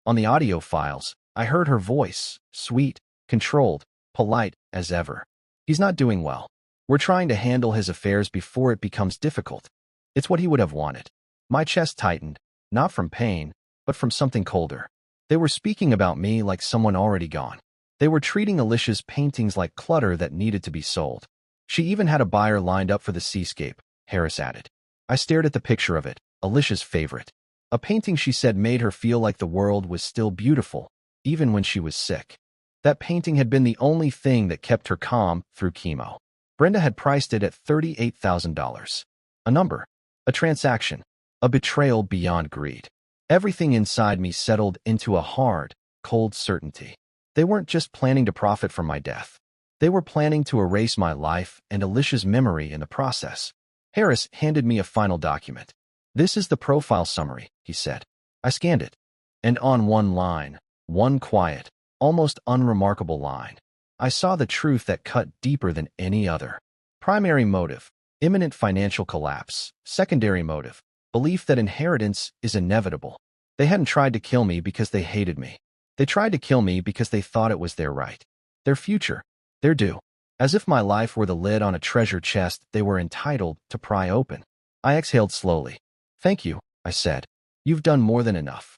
On the audio files, I heard her voice, sweet, controlled, polite as ever. He's not doing well. We're trying to handle his affairs before it becomes difficult. It's what he would have wanted. My chest tightened, not from pain, but from something colder. They were speaking about me like someone already gone. They were treating Alicia's paintings like clutter that needed to be sold. She even had a buyer lined up for the seascape, Harris added. I stared at the picture of it, Alicia's favorite. A painting she said made her feel like the world was still beautiful, even when she was sick. That painting had been the only thing that kept her calm through chemo. Brenda had priced it at $38,000. A number, a transaction, a betrayal beyond greed. Everything inside me settled into a hard, cold certainty. They weren't just planning to profit from my death. They were planning to erase my life and Alicia's memory in the process. Harris handed me a final document. This is the profile summary, he said. I scanned it. And on one line, one quiet, almost unremarkable line, I saw the truth that cut deeper than any other. Primary motive, imminent financial collapse. Secondary motive, belief that inheritance is inevitable. They hadn't tried to kill me because they hated me. They tried to kill me because they thought it was their right. Their future. Their due. As if my life were the lid on a treasure chest they were entitled to pry open. I exhaled slowly. Thank you, I said. You've done more than enough.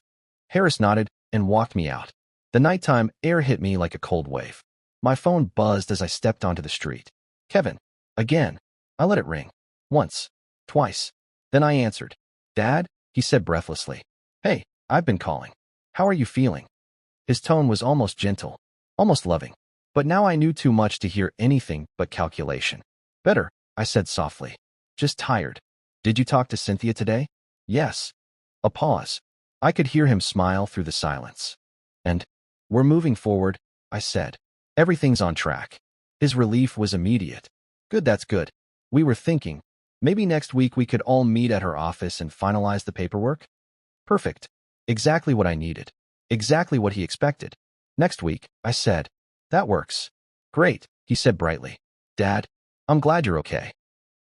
Harris nodded and walked me out. The nighttime air hit me like a cold wave. My phone buzzed as I stepped onto the street. Kevin. Again. I let it ring. Once. Twice. Then I answered. Dad? He said breathlessly. Hey, I've been calling. How are you feeling? His tone was almost gentle, almost loving. But now I knew too much to hear anything but calculation. Better, I said softly. Just tired. Did you talk to Cynthia today? Yes. A pause. I could hear him smile through the silence. And we're moving forward, I said. Everything's on track. His relief was immediate. Good, that's good. We were thinking, maybe next week we could all meet at her office and finalize the paperwork? Perfect. Exactly what I needed. Exactly what he expected. Next week, I said. That works. Great, he said brightly. Dad, I'm glad you're okay.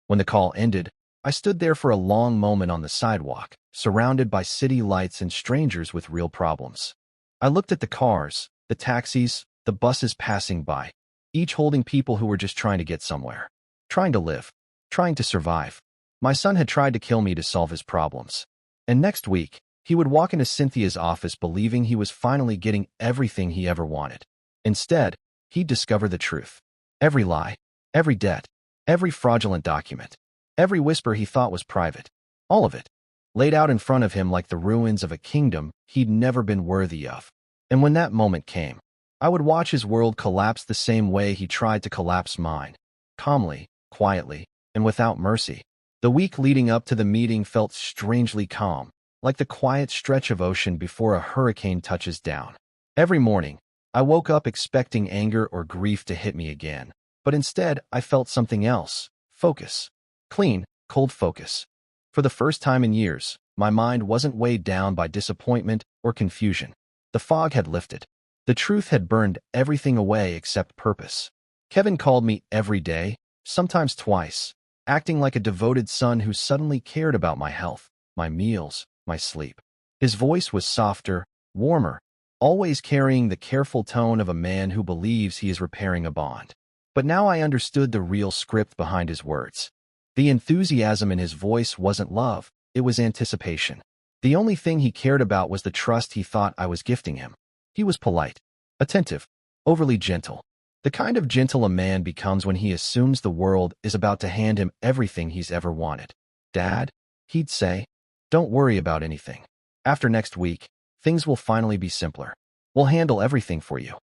When the call ended, I stood there for a long moment on the sidewalk, surrounded by city lights and strangers with real problems. I looked at the cars, the taxis, the buses passing by, each holding people who were just trying to get somewhere, trying to live, trying to survive. My son had tried to kill me to solve his problems. And next week, he would walk into Cynthia's office believing he was finally getting everything he ever wanted. Instead, he'd discover the truth. Every lie, every debt, every fraudulent document, every whisper he thought was private, all of it, laid out in front of him like the ruins of a kingdom he'd never been worthy of. And when that moment came, I would watch his world collapse the same way he tried to collapse mine, calmly, quietly, and without mercy. The week leading up to the meeting felt strangely calm, like the quiet stretch of ocean before a hurricane touches down. Every morning, I woke up expecting anger or grief to hit me again, but instead I felt something else. Focus. Clean, cold focus. For the first time in years, my mind wasn't weighed down by disappointment or confusion. The fog had lifted. The truth had burned everything away except purpose. Kevin called me every day, sometimes twice, acting like a devoted son who suddenly cared about my health, my meals, my sleep. His voice was softer, warmer, always carrying the careful tone of a man who believes he is repairing a bond. But now I understood the real script behind his words. The enthusiasm in his voice wasn't love, it was anticipation. The only thing he cared about was the trust he thought I was gifting him. He was polite, attentive, overly gentle. The kind of gentle a man becomes when he assumes the world is about to hand him everything he's ever wanted. Dad, he'd say, don't worry about anything. After next week, things will finally be simpler. We'll handle everything for you.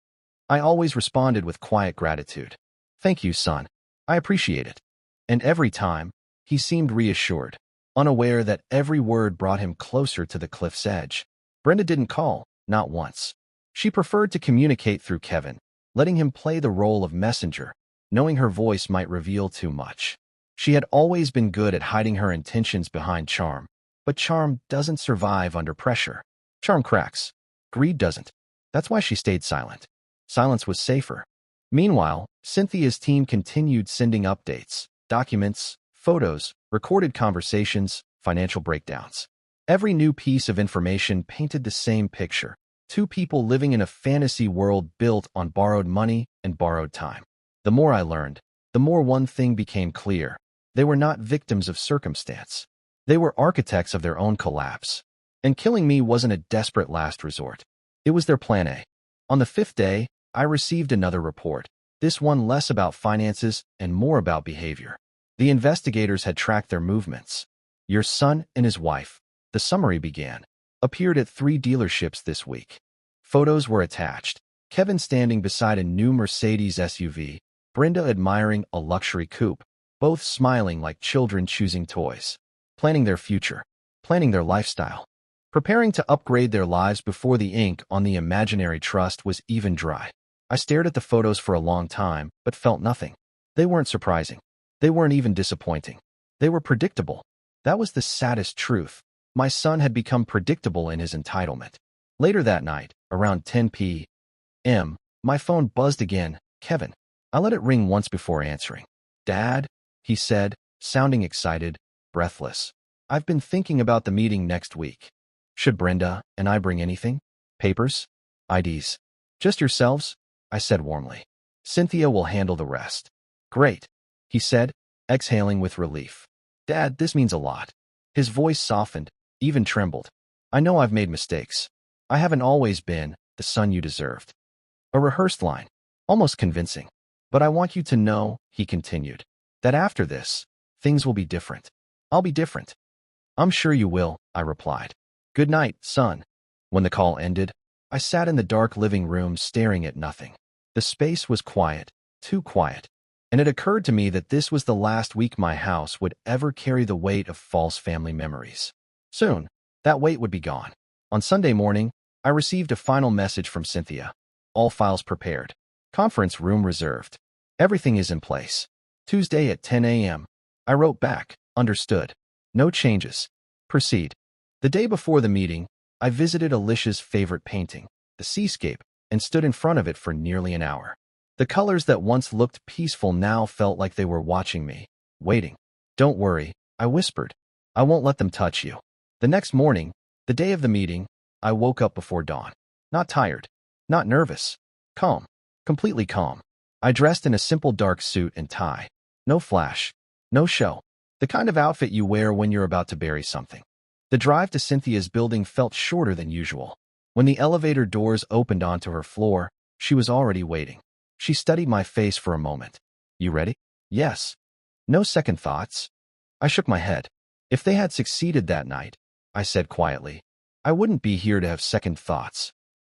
I always responded with quiet gratitude. Thank you, son. I appreciate it. And every time, he seemed reassured, unaware that every word brought him closer to the cliff's edge. Brenda didn't call, not once. She preferred to communicate through Kevin, letting him play the role of messenger, knowing her voice might reveal too much. She had always been good at hiding her intentions behind charm, but charm doesn't survive under pressure. Charm cracks. Greed doesn't. That's why she stayed silent. Silence was safer. Meanwhile, Cynthia's team continued sending updates, documents, photos, recorded conversations, financial breakdowns. Every new piece of information painted the same picture. Two people living in a fantasy world built on borrowed money and borrowed time. The more I learned, the more one thing became clear. They were not victims of circumstance. They were architects of their own collapse. And killing me wasn't a desperate last resort. It was their plan A. On the fifth day, I received another report, this one less about finances and more about behavior. The investigators had tracked their movements. Your son and his wife, the summary began, appeared at 3 dealerships this week. Photos were attached. Kevin standing beside a new Mercedes SUV, Brenda admiring a luxury coupe, both smiling like children choosing toys, planning their future, planning their lifestyle, preparing to upgrade their lives before the ink on the imaginary trust was even dry. I stared at the photos for a long time, but felt nothing. They weren't surprising. They weren't even disappointing. They were predictable. That was the saddest truth. My son had become predictable in his entitlement. Later that night, around 10 p.m., my phone buzzed again. Kevin. I let it ring once before answering. Dad, he said, sounding excited, breathless. I've been thinking about the meeting next week. Should Brenda and I bring anything? Papers? IDs? Just yourselves? I said warmly. Cynthia will handle the rest. Great, he said, exhaling with relief. Dad, this means a lot. His voice softened, even trembled. I know I've made mistakes. I haven't always been the son you deserved. A rehearsed line, almost convincing. But I want you to know, he continued, that after this, things will be different. I'll be different. I'm sure you will, I replied. Good night, son. When the call ended, I sat in the dark living room staring at nothing. The space was quiet, too quiet, and it occurred to me that this was the last week my house would ever carry the weight of false family memories. Soon, that weight would be gone. On Sunday morning, I received a final message from Cynthia. All files prepared. Conference room reserved. Everything is in place. Tuesday at 10 a.m. I wrote back, understood. No changes. Proceed. The day before the meeting, I visited Alicia's favorite painting, the seascape, and stood in front of it for nearly an hour. The colors that once looked peaceful now felt like they were watching me, waiting. Don't worry, I whispered. I won't let them touch you. The next morning, the day of the meeting, I woke up before dawn. Not tired, not nervous. Calm, completely calm. I dressed in a simple dark suit and tie. No flash, no show. The kind of outfit you wear when you're about to bury something. The drive to Cynthia's building felt shorter than usual. When the elevator doors opened onto her floor, she was already waiting. She studied my face for a moment. You ready? Yes. No second thoughts. I shook my head. If they had succeeded that night, I said quietly, I wouldn't be here to have second thoughts.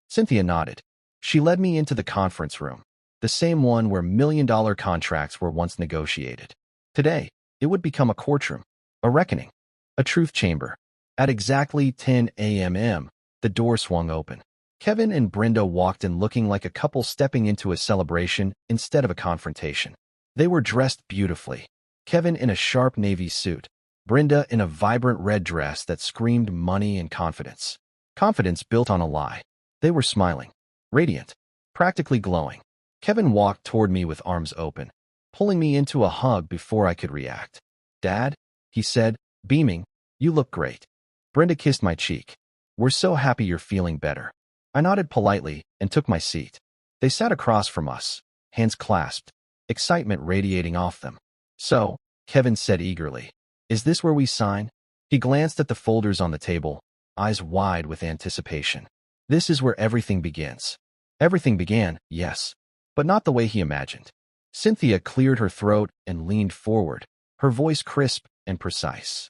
Cynthia nodded. She led me into the conference room, the same one where million-dollar contracts were once negotiated. Today, it would become a courtroom, a reckoning, a truth chamber. At exactly 10 a.m., the door swung open. Kevin and Brenda walked in looking like a couple stepping into a celebration instead of a confrontation. They were dressed beautifully. Kevin in a sharp navy suit, Brenda in a vibrant red dress that screamed money and confidence. Confidence built on a lie. They were smiling, radiant, practically glowing. Kevin walked toward me with arms open, pulling me into a hug before I could react. Dad, he said, beaming, you look great. Brenda kissed my cheek. We're so happy you're feeling better. I nodded politely and took my seat. They sat across from us, hands clasped, excitement radiating off them. So, Kevin said eagerly, is this where we sign? He glanced at the folders on the table, eyes wide with anticipation. This is where everything begins. Everything began, yes, but not the way he imagined. Cynthia cleared her throat and leaned forward, her voice crisp and precise.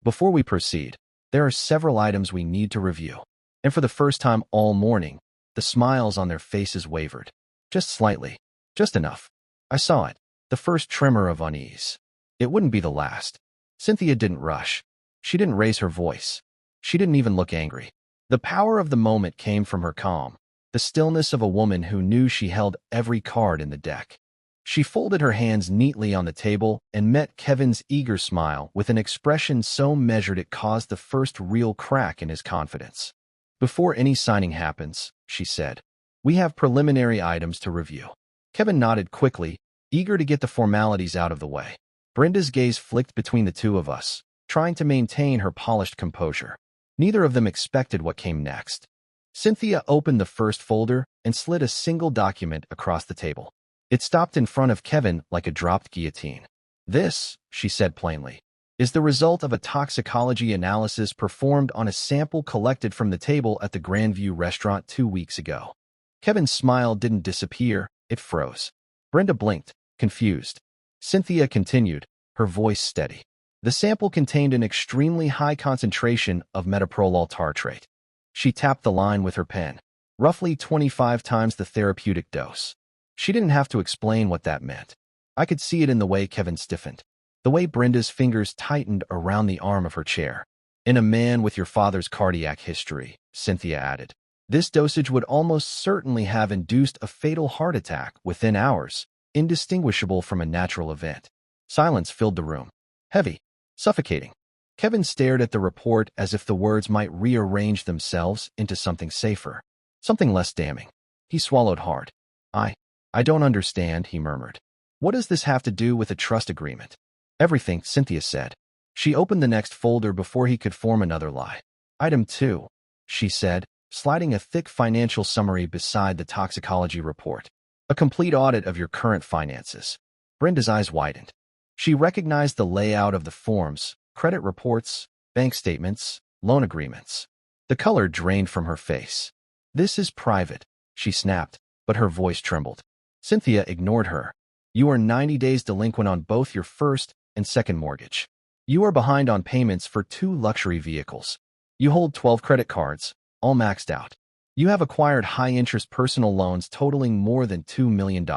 Before we proceed, there are several items we need to review. And for the first time all morning, the smiles on their faces wavered. Just slightly. Just enough. I saw it. The first tremor of unease. It wouldn't be the last. Cynthia didn't rush. She didn't raise her voice. She didn't even look angry. The power of the moment came from her calm, the stillness of a woman who knew she held every card in the deck. She folded her hands neatly on the table and met Kevin's eager smile with an expression so measured it caused the first real crack in his confidence. Before any signing happens, she said, we have preliminary items to review. Kevin nodded quickly, eager to get the formalities out of the way. Brenda's gaze flicked between the two of us, trying to maintain her polished composure. Neither of them expected what came next. Cynthia opened the first folder and slid a single document across the table. It stopped in front of Kevin like a dropped guillotine. This, she said plainly, is the result of a toxicology analysis performed on a sample collected from the table at the Grandview restaurant 2 weeks ago. Kevin's smile didn't disappear, it froze. Brenda blinked, confused. Cynthia continued, her voice steady. The sample contained an extremely high concentration of metoprolol tartrate. She tapped the line with her pen, roughly 25 times the therapeutic dose. She didn't have to explain what that meant. I could see it in the way Kevin stiffened, the way Brenda's fingers tightened around the arm of her chair. In a man with your father's cardiac history, Cynthia added, this dosage would almost certainly have induced a fatal heart attack within hours, indistinguishable from a natural event. Silence filled the room. Heavy, suffocating. Kevin stared at the report as if the words might rearrange themselves into something safer, something less damning. He swallowed hard. I don't understand, he murmured. What does this have to do with a trust agreement? Everything, Cynthia said. She opened the next folder before he could form another lie. Item 2, she said, sliding a thick financial summary beside the toxicology report. A complete audit of your current finances. Brenda's eyes widened. She recognized the layout of the forms, credit reports, bank statements, loan agreements. The color drained from her face. This is private, she snapped, but her voice trembled. Cynthia ignored her. You are 90 days delinquent on both your first and second mortgage. You are behind on payments for 2 luxury vehicles. You hold 12 credit cards, all maxed out. You have acquired high-interest personal loans totaling more than $2 million.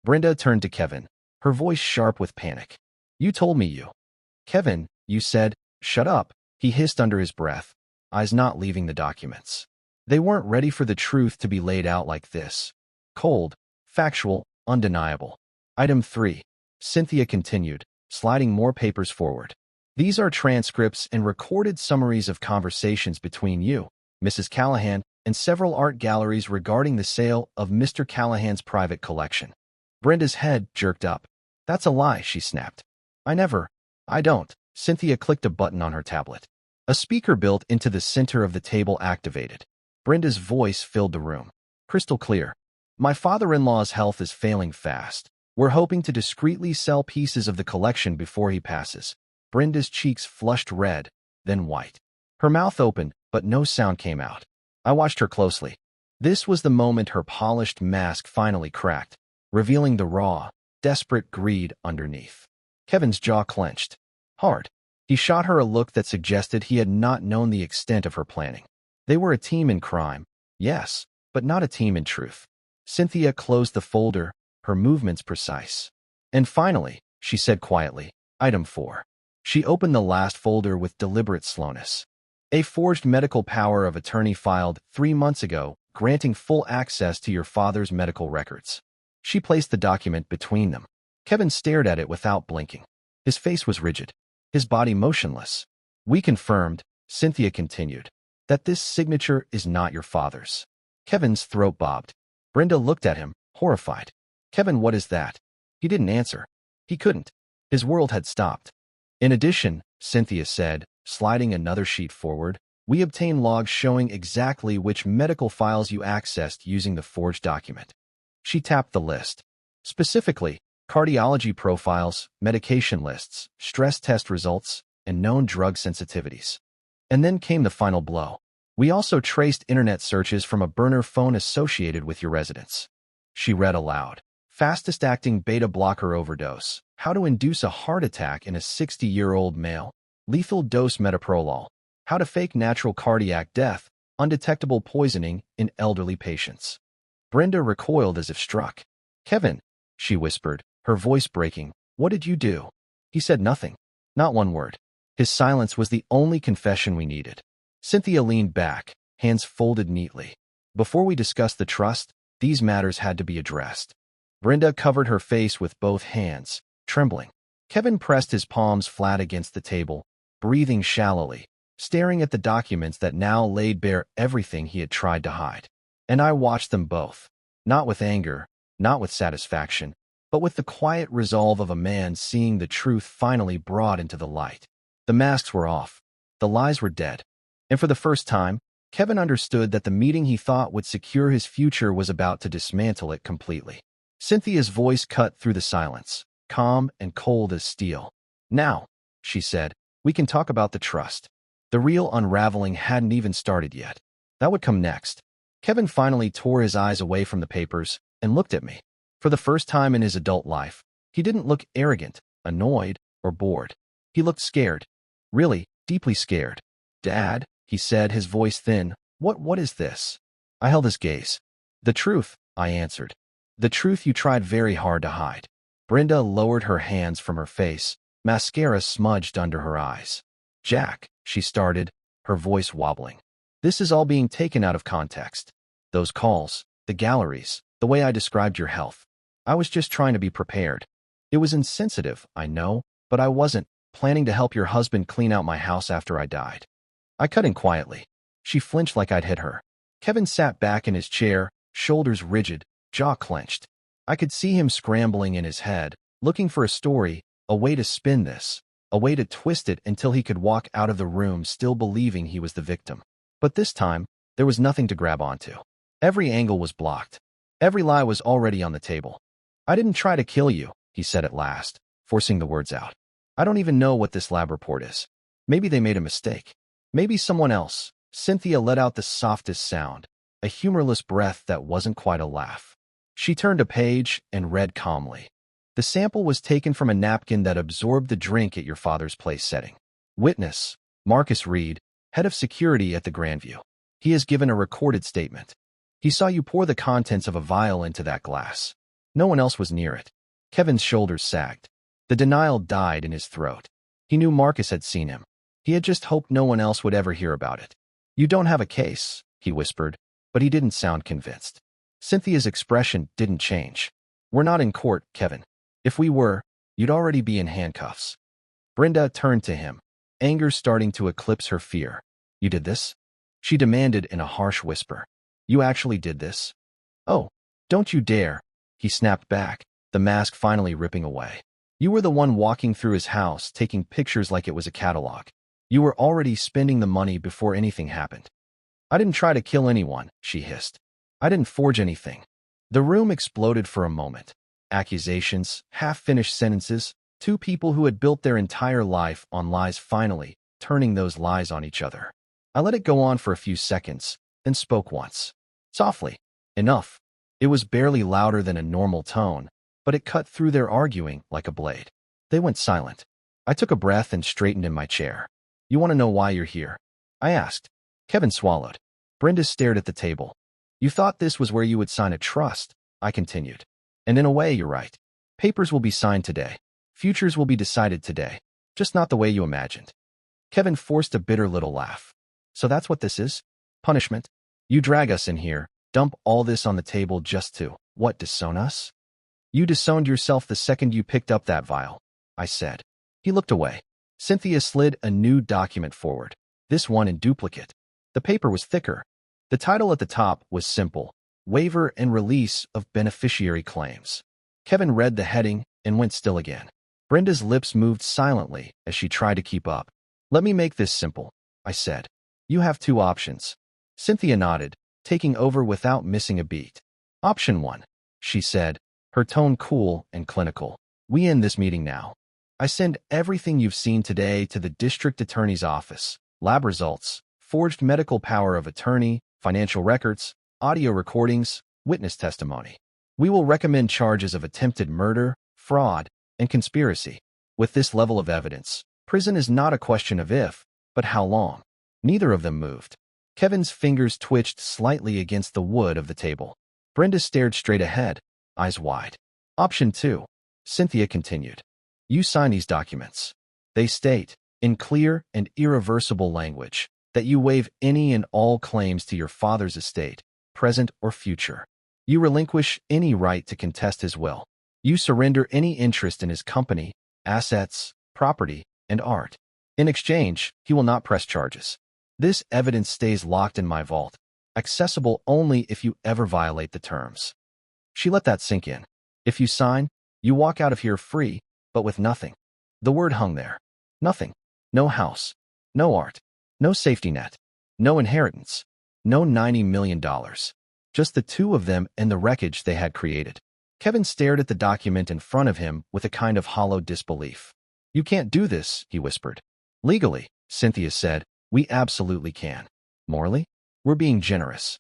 Brenda turned to Kevin, her voice sharp with panic. You told me you. Kevin, you said, shut up, he hissed under his breath, eyes not leaving the documents. They weren't ready for the truth to be laid out like this. Cold, factual, undeniable. Item 3. Cynthia continued, sliding more papers forward. These are transcripts and recorded summaries of conversations between you, Mrs. Callahan, and several art galleries regarding the sale of Mr. Callahan's private collection. Brenda's head jerked up. That's a lie, she snapped. I don't. Cynthia clicked a button on her tablet. A speaker built into the center of the table activated. Brenda's voice filled the room. Crystal clear. My father-in-law's health is failing fast. We're hoping to discreetly sell pieces of the collection before he passes. Brenda's cheeks flushed red, then white. Her mouth opened, but no sound came out. I watched her closely. This was the moment her polished mask finally cracked, revealing the raw, desperate greed underneath. Kevin's jaw clenched. Hard. He shot her a look that suggested he had not known the extent of her planning. They were a team in crime, yes, but not a team in truth. Cynthia closed the folder, her movements precise. And finally, she said quietly, Item 4. She opened the last folder with deliberate slowness. A forged medical power of attorney filed 3 months ago, granting full access to your father's medical records. She placed the document between them. Kevin stared at it without blinking. His face was rigid, his body motionless. We confirmed, Cynthia continued, that this signature is not your father's. Kevin's throat bobbed. Brenda looked at him, horrified. Kevin, what is that? He didn't answer. He couldn't. His world had stopped. In addition, Cynthia said, sliding another sheet forward, we obtained logs showing exactly which medical files you accessed using the forged document. She tapped the list. Specifically, cardiology profiles, medication lists, stress test results, and known drug sensitivities. And then came the final blow. We also traced internet searches from a burner phone associated with your residence. She read aloud. Fastest-acting beta-blocker overdose. How to induce a heart attack in a 60-year-old male. Lethal dose metoprolol. How to fake natural cardiac death. Undetectable poisoning in elderly patients. Brenda recoiled as if struck. Kevin, she whispered, her voice breaking, what did you do? He said nothing. Not one word. His silence was the only confession we needed. Cynthia leaned back, hands folded neatly. Before we discussed the trust, these matters had to be addressed. Brenda covered her face with both hands, trembling. Kevin pressed his palms flat against the table, breathing shallowly, staring at the documents that now laid bare everything he had tried to hide. And I watched them both, not with anger, not with satisfaction, but with the quiet resolve of a man seeing the truth finally brought into the light. The masks were off. The lies were dead. And for the first time, Kevin understood that the meeting he thought would secure his future was about to dismantle it completely. Cynthia's voice cut through the silence, calm and cold as steel. Now, she said, we can talk about the trust. The real unraveling hadn't even started yet. That would come next. Kevin finally tore his eyes away from the papers and looked at me. For the first time in his adult life, he didn't look arrogant, annoyed, or bored. He looked scared. Really, deeply scared. Dad, he said, his voice thin, what is this? I held his gaze. The truth, I answered. The truth you tried very hard to hide. Brenda lowered her hands from her face, mascara smudged under her eyes. Jack, she started, her voice wobbling. This is all being taken out of context. Those calls, the galleries, the way I described your health. I was just trying to be prepared. It was insensitive, I know, but I wasn't planning to help your husband clean out my house after I died. I cut in quietly. She flinched like I'd hit her. Kevin sat back in his chair, shoulders rigid, jaw clenched. I could see him scrambling in his head, looking for a story, a way to spin this, a way to twist it until he could walk out of the room still believing he was the victim. But this time, there was nothing to grab onto. Every angle was blocked. Every lie was already on the table. I didn't try to kill you, he said at last, forcing the words out. I don't even know what this lab report is. Maybe they made a mistake. Maybe someone else. Cynthia let out the softest sound. a humorless breath that wasn't quite a laugh. She turned a page and read calmly. The sample was taken from a napkin that absorbed the drink at your father's place setting. Witness, Marcus Reed, head of security at the Grandview. He has given a recorded statement. He saw you pour the contents of a vial into that glass. No one else was near it. Kevin's shoulders sagged. The denial died in his throat. He knew Marcus had seen him. He had just hoped no one else would ever hear about it. You don't have a case, he whispered, but he didn't sound convinced. Cynthia's expression didn't change. We're not in court, Kevin. If we were, you'd already be in handcuffs. Brenda turned to him, anger starting to eclipse her fear. You did this? She demanded in a harsh whisper. You actually did this? Oh, don't you dare, he snapped back, the mask finally ripping away. You were the one walking through his house, taking pictures like it was a catalog. You were already spending the money before anything happened. I didn't try to kill anyone, she hissed. I didn't forge anything. The room exploded for a moment. Accusations, half-finished sentences, two people who had built their entire life on lies finally turning those lies on each other. I let it go on for a few seconds, then spoke once. Softly. Enough. It was barely louder than a normal tone, but it cut through their arguing like a blade. They went silent. I took a breath and straightened in my chair. You want to know why you're here? I asked. Kevin swallowed. Brenda stared at the table. You thought this was where you would sign a trust, I continued. And in a way, you're right. Papers will be signed today. Futures will be decided today. Just not the way you imagined. Kevin forced a bitter little laugh. So that's what this is? Punishment? You drag us in here, dump all this on the table just to, what, disown us? You disowned yourself the second you picked up that vial, I said. He looked away. Cynthia slid a new document forward, this one in duplicate. The paper was thicker. The title at the top was simple, Waiver and Release of Beneficiary Claims. Kevin read the heading and went still again. Brenda's lips moved silently as she tried to keep up. Let me make this simple, I said. You have two options. Cynthia nodded, taking over without missing a beat. Option 1, she said, her tone cool and clinical. We end this meeting now. I send everything you've seen today to the district attorney's office. Lab results, forged medical power of attorney, financial records, audio recordings, witness testimony. We will recommend charges of attempted murder, fraud, and conspiracy. With this level of evidence, prison is not a question of if, but how long. Neither of them moved. Kevin's fingers twitched slightly against the wood of the table. Brenda stared straight ahead, eyes wide. Option 2, Cynthia continued. You sign these documents. They state, in clear and irreversible language, that you waive any and all claims to your father's estate, present or future. You relinquish any right to contest his will. You surrender any interest in his company, assets, property, and art. In exchange, he will not press charges. This evidence stays locked in my vault, accessible only if you ever violate the terms. She let that sink in. If you sign, you walk out of here free, but with nothing. The word hung there. Nothing. No house. No art. No safety net. No inheritance. No $90 million. Just the two of them and the wreckage they had created. Kevin stared at the document in front of him with a kind of hollow disbelief. You can't do this, he whispered. Legally, Cynthia said, we absolutely can. Morally, we're being generous.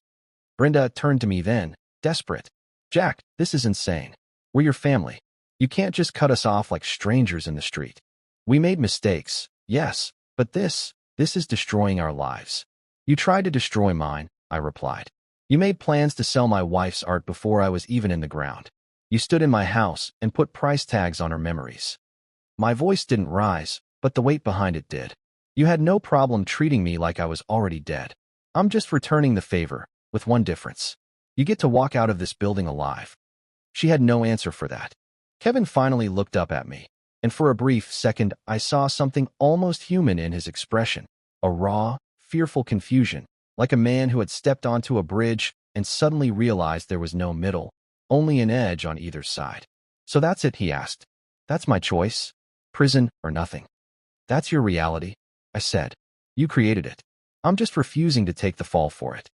Brenda turned to me then, desperate. Jack, this is insane. We're your family. You can't just cut us off like strangers in the street. We made mistakes, yes, but this is destroying our lives. You tried to destroy mine, I replied. You made plans to sell my wife's art before I was even in the ground. You stood in my house and put price tags on her memories. My voice didn't rise, but the weight behind it did. You had no problem treating me like I was already dead. I'm just returning the favor, with one difference. You get to walk out of this building alive. She had no answer for that. Kevin finally looked up at me, and for a brief second I saw something almost human in his expression, a raw, fearful confusion, like a man who had stepped onto a bridge and suddenly realized there was no middle, only an edge on either side. So that's it, he asked. That's my choice? Prison or nothing. That's your reality, I said. You created it. I'm just refusing to take the fall for it.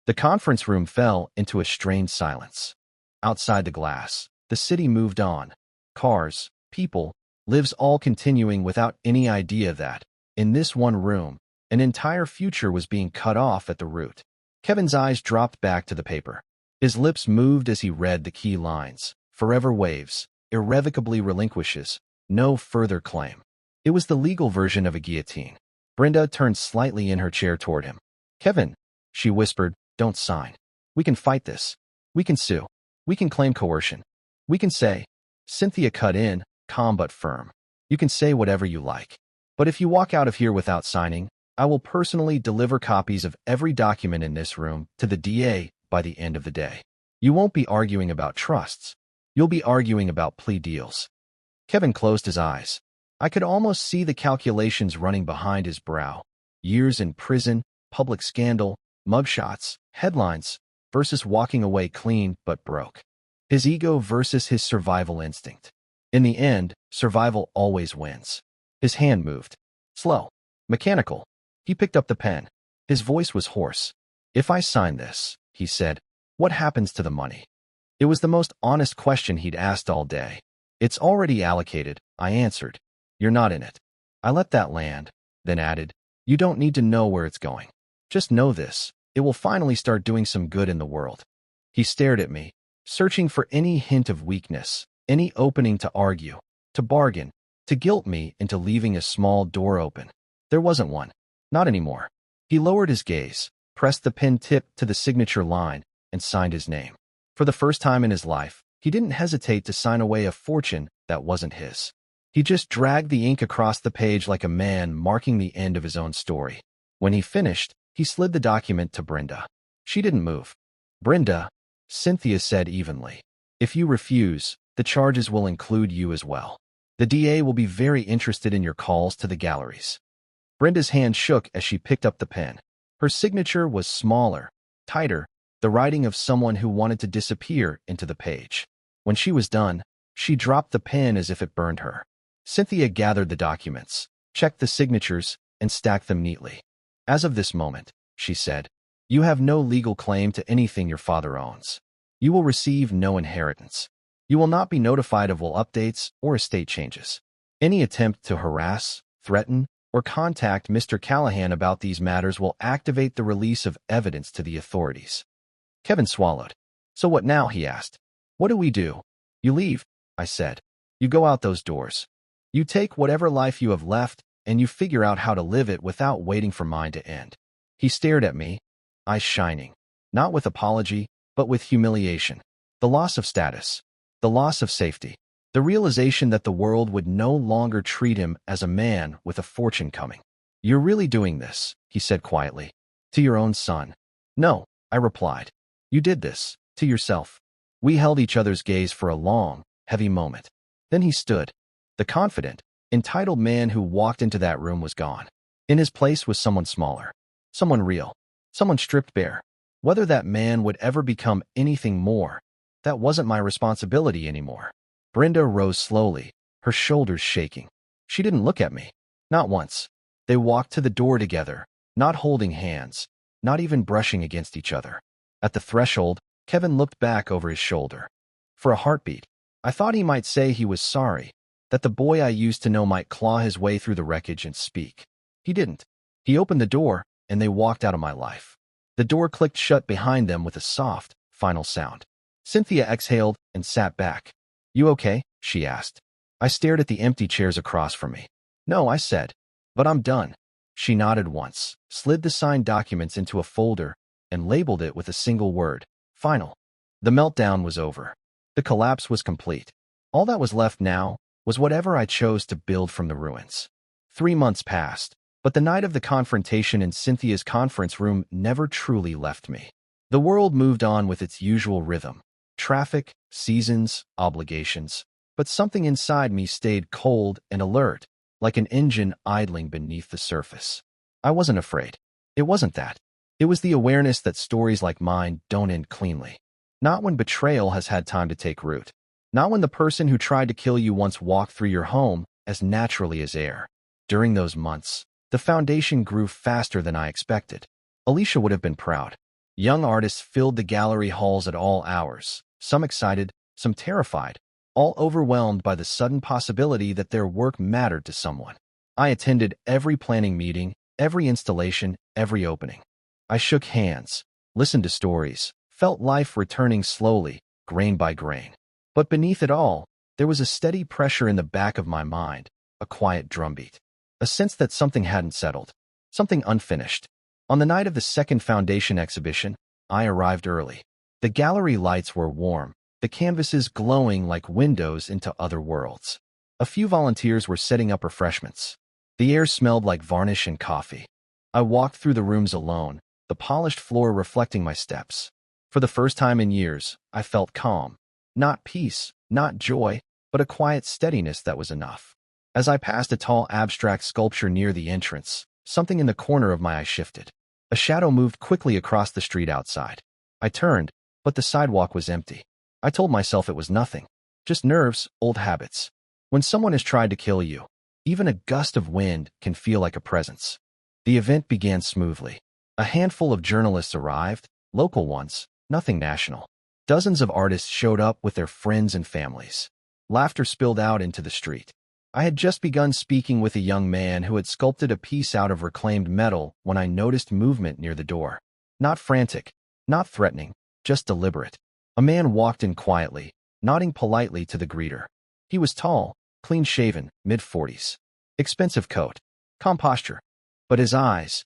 The conference room fell into a strained silence. Outside the glass, the city moved on. Cars, people, lives all continuing without any idea that, in this one room, an entire future was being cut off at the root. Kevin's eyes dropped back to the paper. His lips moved as he read the key lines. Forever waives, irrevocably relinquishes, no further claim. It was the legal version of a guillotine. Brenda turned slightly in her chair toward him. Kevin, she whispered, don't sign. We can fight this. We can sue. We can claim coercion. We can say, Cynthia cut in, calm but firm. You can say whatever you like. But if you walk out of here without signing, I will personally deliver copies of every document in this room to the DA by the end of the day. You won't be arguing about trusts. You'll be arguing about plea deals. Kevin closed his eyes. I could almost see the calculations running behind his brow. Years in prison, public scandal, mugshots, headlines, versus walking away clean but broke. His ego versus his survival instinct. In the end, survival always wins. His hand moved. Slow. Mechanical. He picked up the pen. His voice was hoarse. If I sign this, he said, what happens to the money? It was the most honest question he'd asked all day. It's already allocated, I answered. You're not in it. I let that land, then added, you don't need to know where it's going. Just know this, it will finally start doing some good in the world. He stared at me, searching for any hint of weakness, any opening to argue, to bargain, to guilt me into leaving a small door open. There wasn't one. Not anymore. He lowered his gaze, pressed the pen tip to the signature line, and signed his name. For the first time in his life, he didn't hesitate to sign away a fortune that wasn't his. He just dragged the ink across the page like a man marking the end of his own story. When he finished, he slid the document to Brenda. She didn't move. Brenda, Cynthia said evenly, if you refuse, the charges will include you as well. The DA will be very interested in your calls to the galleries. Brenda's hand shook as she picked up the pen. Her signature was smaller, tighter, the writing of someone who wanted to disappear into the page. When she was done, she dropped the pen as if it burned her. Cynthia gathered the documents, checked the signatures, and stacked them neatly. As of this moment, she said, you have no legal claim to anything your father owns. You will receive no inheritance. You will not be notified of will updates or estate changes. Any attempt to harass, threaten, or contact Mr. Callahan about these matters will activate the release of evidence to the authorities. Kevin swallowed. So what now, he asked. What do we do? You leave, I said. You go out those doors. You take whatever life you have left, and you figure out how to live it without waiting for mine to end. He stared at me, eyes shining, not with apology, but with humiliation. The loss of status, the loss of safety, the realization that the world would no longer treat him as a man with a fortune coming. You're really doing this, he said quietly, to your own son. No, I replied. You did this, to yourself. We held each other's gaze for a long, heavy moment. Then he stood. The confident, entitled man who walked into that room was gone. In his place was someone smaller, someone real, someone stripped bare. Whether that man would ever become anything more, that wasn't my responsibility anymore. Brenda rose slowly, her shoulders shaking. She didn't look at me. Not once. They walked to the door together, not holding hands, not even brushing against each other. At the threshold, Kevin looked back over his shoulder. For a heartbeat, I thought he might say he was sorry, that the boy I used to know might claw his way through the wreckage and speak. He didn't. He opened the door, and they walked out of my life. The door clicked shut behind them with a soft, final sound. Cynthia exhaled and sat back. You okay? She asked. I stared at the empty chairs across from me. No, I said. But I'm done. She nodded once, slid the signed documents into a folder, and labeled it with a single word. Final. The meltdown was over. The collapse was complete. All that was left now was whatever I chose to build from the ruins. 3 months passed, but the night of the confrontation in Cynthia's conference room never truly left me. The world moved on with its usual rhythm. Traffic, seasons, obligations. But something inside me stayed cold and alert, like an engine idling beneath the surface. I wasn't afraid. It wasn't that. It was the awareness that stories like mine don't end cleanly. Not when betrayal has had time to take root. Not when the person who tried to kill you once walked through your home as naturally as air. During those months, the foundation grew faster than I expected. Alicia would have been proud. Young artists filled the gallery halls at all hours, some excited, some terrified, all overwhelmed by the sudden possibility that their work mattered to someone. I attended every planning meeting, every installation, every opening. I shook hands, listened to stories, felt life returning slowly, grain by grain. But beneath it all, there was a steady pressure in the back of my mind, a quiet drumbeat, a sense that something hadn't settled, something unfinished. On the night of the second Foundation exhibition, I arrived early. The gallery lights were warm, the canvases glowing like windows into other worlds. A few volunteers were setting up refreshments. The air smelled like varnish and coffee. I walked through the rooms alone, the polished floor reflecting my steps. For the first time in years, I felt calm. Not peace, not joy, but a quiet steadiness that was enough. As I passed a tall abstract sculpture near the entrance, something in the corner of my eye shifted. A shadow moved quickly across the street outside. I turned, but the sidewalk was empty. I told myself it was nothing. Just nerves, old habits. When someone has tried to kill you, even a gust of wind can feel like a presence. The event began smoothly. A handful of journalists arrived, local ones, nothing national. Dozens of artists showed up with their friends and families. Laughter spilled out into the street. I had just begun speaking with a young man who had sculpted a piece out of reclaimed metal when I noticed movement near the door. Not frantic, not threatening, just deliberate. A man walked in quietly, nodding politely to the greeter. He was tall, clean-shaven, mid-40s. Expensive coat, calm posture. But his eyes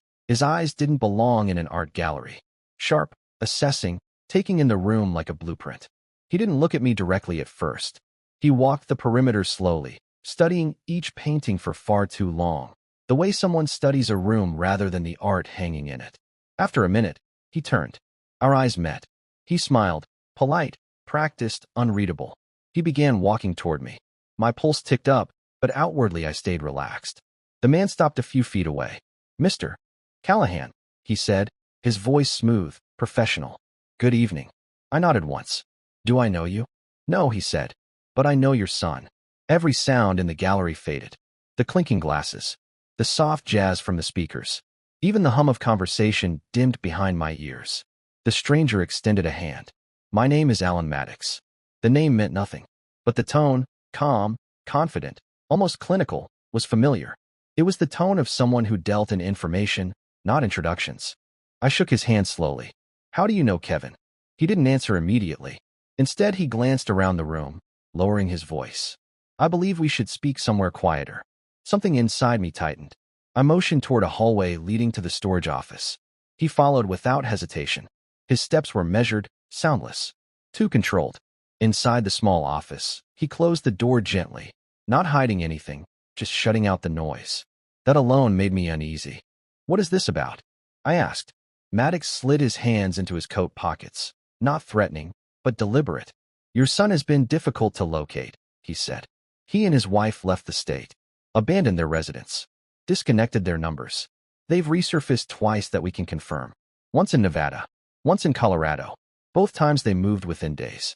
didn't belong in an art gallery. Sharp, assessing, taking in the room like a blueprint. He didn't look at me directly at first. He walked the perimeter slowly, studying each painting for far too long, the way someone studies a room rather than the art hanging in it. After a minute, he turned. Our eyes met. He smiled, polite, practiced, unreadable. He began walking toward me. My pulse ticked up, but outwardly I stayed relaxed. The man stopped a few feet away. "Mr. Callahan," he said, his voice smooth, professional. "Good evening." I nodded once. "Do I know you?" "No," he said, "but I know your son." Every sound in the gallery faded. The clinking glasses, the soft jazz from the speakers. Even the hum of conversation dimmed behind my ears. The stranger extended a hand. "My name is Alan Maddox." The name meant nothing, but the tone, calm, confident, almost clinical, was familiar. It was the tone of someone who dealt in information, not introductions. I shook his hand slowly. "How do you know Kevin?" He didn't answer immediately. Instead, he glanced around the room, lowering his voice. "I believe we should speak somewhere quieter." Something inside me tightened. I motioned toward a hallway leading to the storage office. He followed without hesitation. His steps were measured, soundless, too controlled. Inside the small office, he closed the door gently, not hiding anything, just shutting out the noise. That alone made me uneasy. "What is this about?" I asked. Maddox slid his hands into his coat pockets, not threatening, but deliberate. "Your son has been difficult to locate," he said. "He and his wife left the state, abandoned their residence, disconnected their numbers. They've resurfaced twice that we can confirm. Once in Nevada, once in Colorado. Both times they moved within days."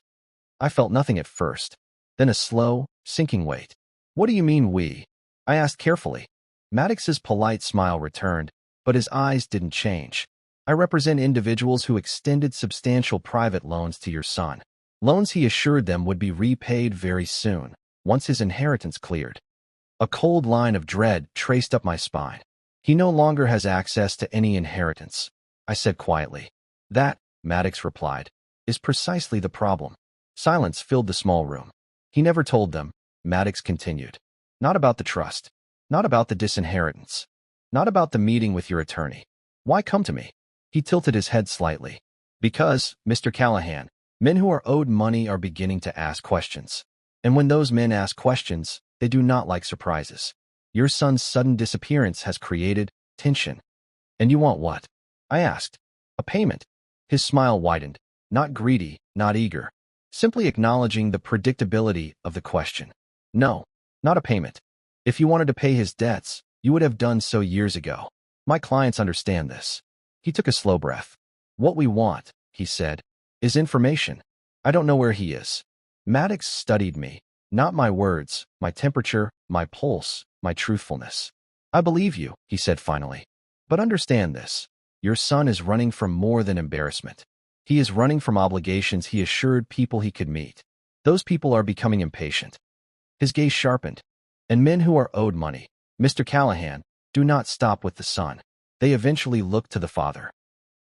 I felt nothing at first, then a slow, sinking weight. "What do you mean we?" I asked carefully. Maddox's polite smile returned, but his eyes didn't change. "I represent individuals who extended substantial private loans to your son. Loans he assured them would be repaid very soon, once his inheritance cleared." A cold line of dread traced up my spine. "He no longer has access to any inheritance," I said quietly. "That," Maddox replied, "is precisely the problem." Silence filled the small room. "He never told them," Maddox continued. "Not about the trust. Not about the disinheritance. Not about the meeting with your attorney. Why come to me?" He tilted his head slightly. "Because, Mr. Callahan, men who are owed money are beginning to ask questions. And when those men ask questions, they do not like surprises. Your son's sudden disappearance has created tension. And you want what?" I asked. "A payment." His smile widened. Not greedy, not eager. Simply acknowledging the predictability of the question. "No, not a payment. If you wanted to pay his debts, you would have done so years ago. My clients understand this." He took a slow breath. "What we want," he said, "is information. I don't know where he is." Maddox studied me, not my words, my temperature, my pulse, my truthfulness. "I believe you," he said finally. "But understand this. Your son is running from more than embarrassment. He is running from obligations he assured people he could meet. Those people are becoming impatient." His gaze sharpened. "And men who are owed money, Mr. Callahan, do not stop with the son. They eventually look to the father."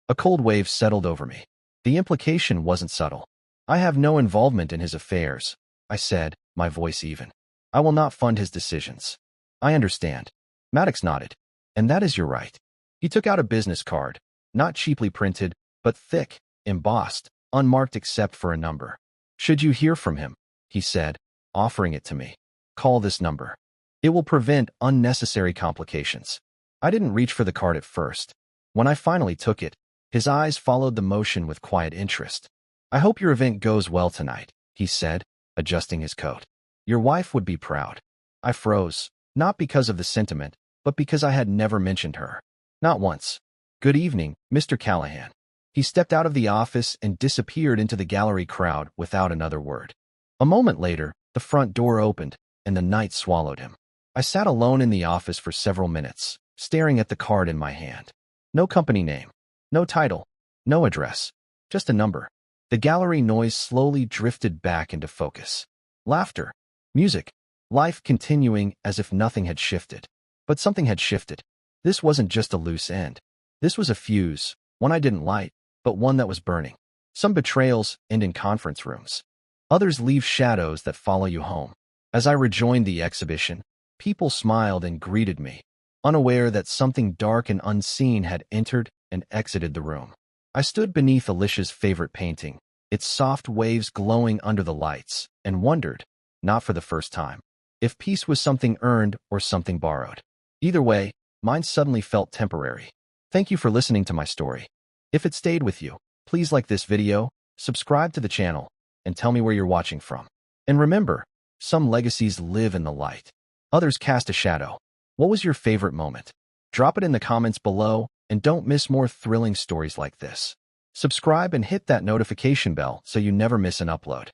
A cold wave settled over me. The implication wasn't subtle. I have no involvement in his affairs, I said, my voice even. I will not fund his decisions. I understand. Maddox nodded. And that is your right. He took out a business card, not cheaply printed, but thick, embossed, unmarked except for a number. Should you hear from him, he said, offering it to me, call this number. It will prevent unnecessary complications. I didn't reach for the card at first. When I finally took it, his eyes followed the motion with quiet interest. I hope your event goes well tonight, he said, adjusting his coat. Your wife would be proud. I froze, not because of the sentiment, but because I had never mentioned her. Not once. Good evening, Mr. Callahan. He stepped out of the office and disappeared into the gallery crowd without another word. A moment later, the front door opened, and the night swallowed him. I sat alone in the office for several minutes, staring at the card in my hand. No company name, no title, no address, just a number. The gallery noise slowly drifted back into focus. Laughter, music, life continuing as if nothing had shifted. But something had shifted. This wasn't just a loose end. This was a fuse, one I didn't light, but one that was burning. Some betrayals end in conference rooms. Others leave shadows that follow you home. As I rejoined the exhibition, people smiled and greeted me, unaware that something dark and unseen had entered and exited the room. I stood beneath Alicia's favorite painting, its soft waves glowing under the lights, and wondered, not for the first time, if peace was something earned or something borrowed. Either way, mine suddenly felt temporary. Thank you for listening to my story. If it stayed with you, please like this video, subscribe to the channel, and tell me where you're watching from. And remember, some legacies live in the light. Others cast a shadow. What was your favorite moment? Drop it in the comments below, and don't miss more thrilling stories like this. Subscribe and hit that notification bell so you never miss an upload.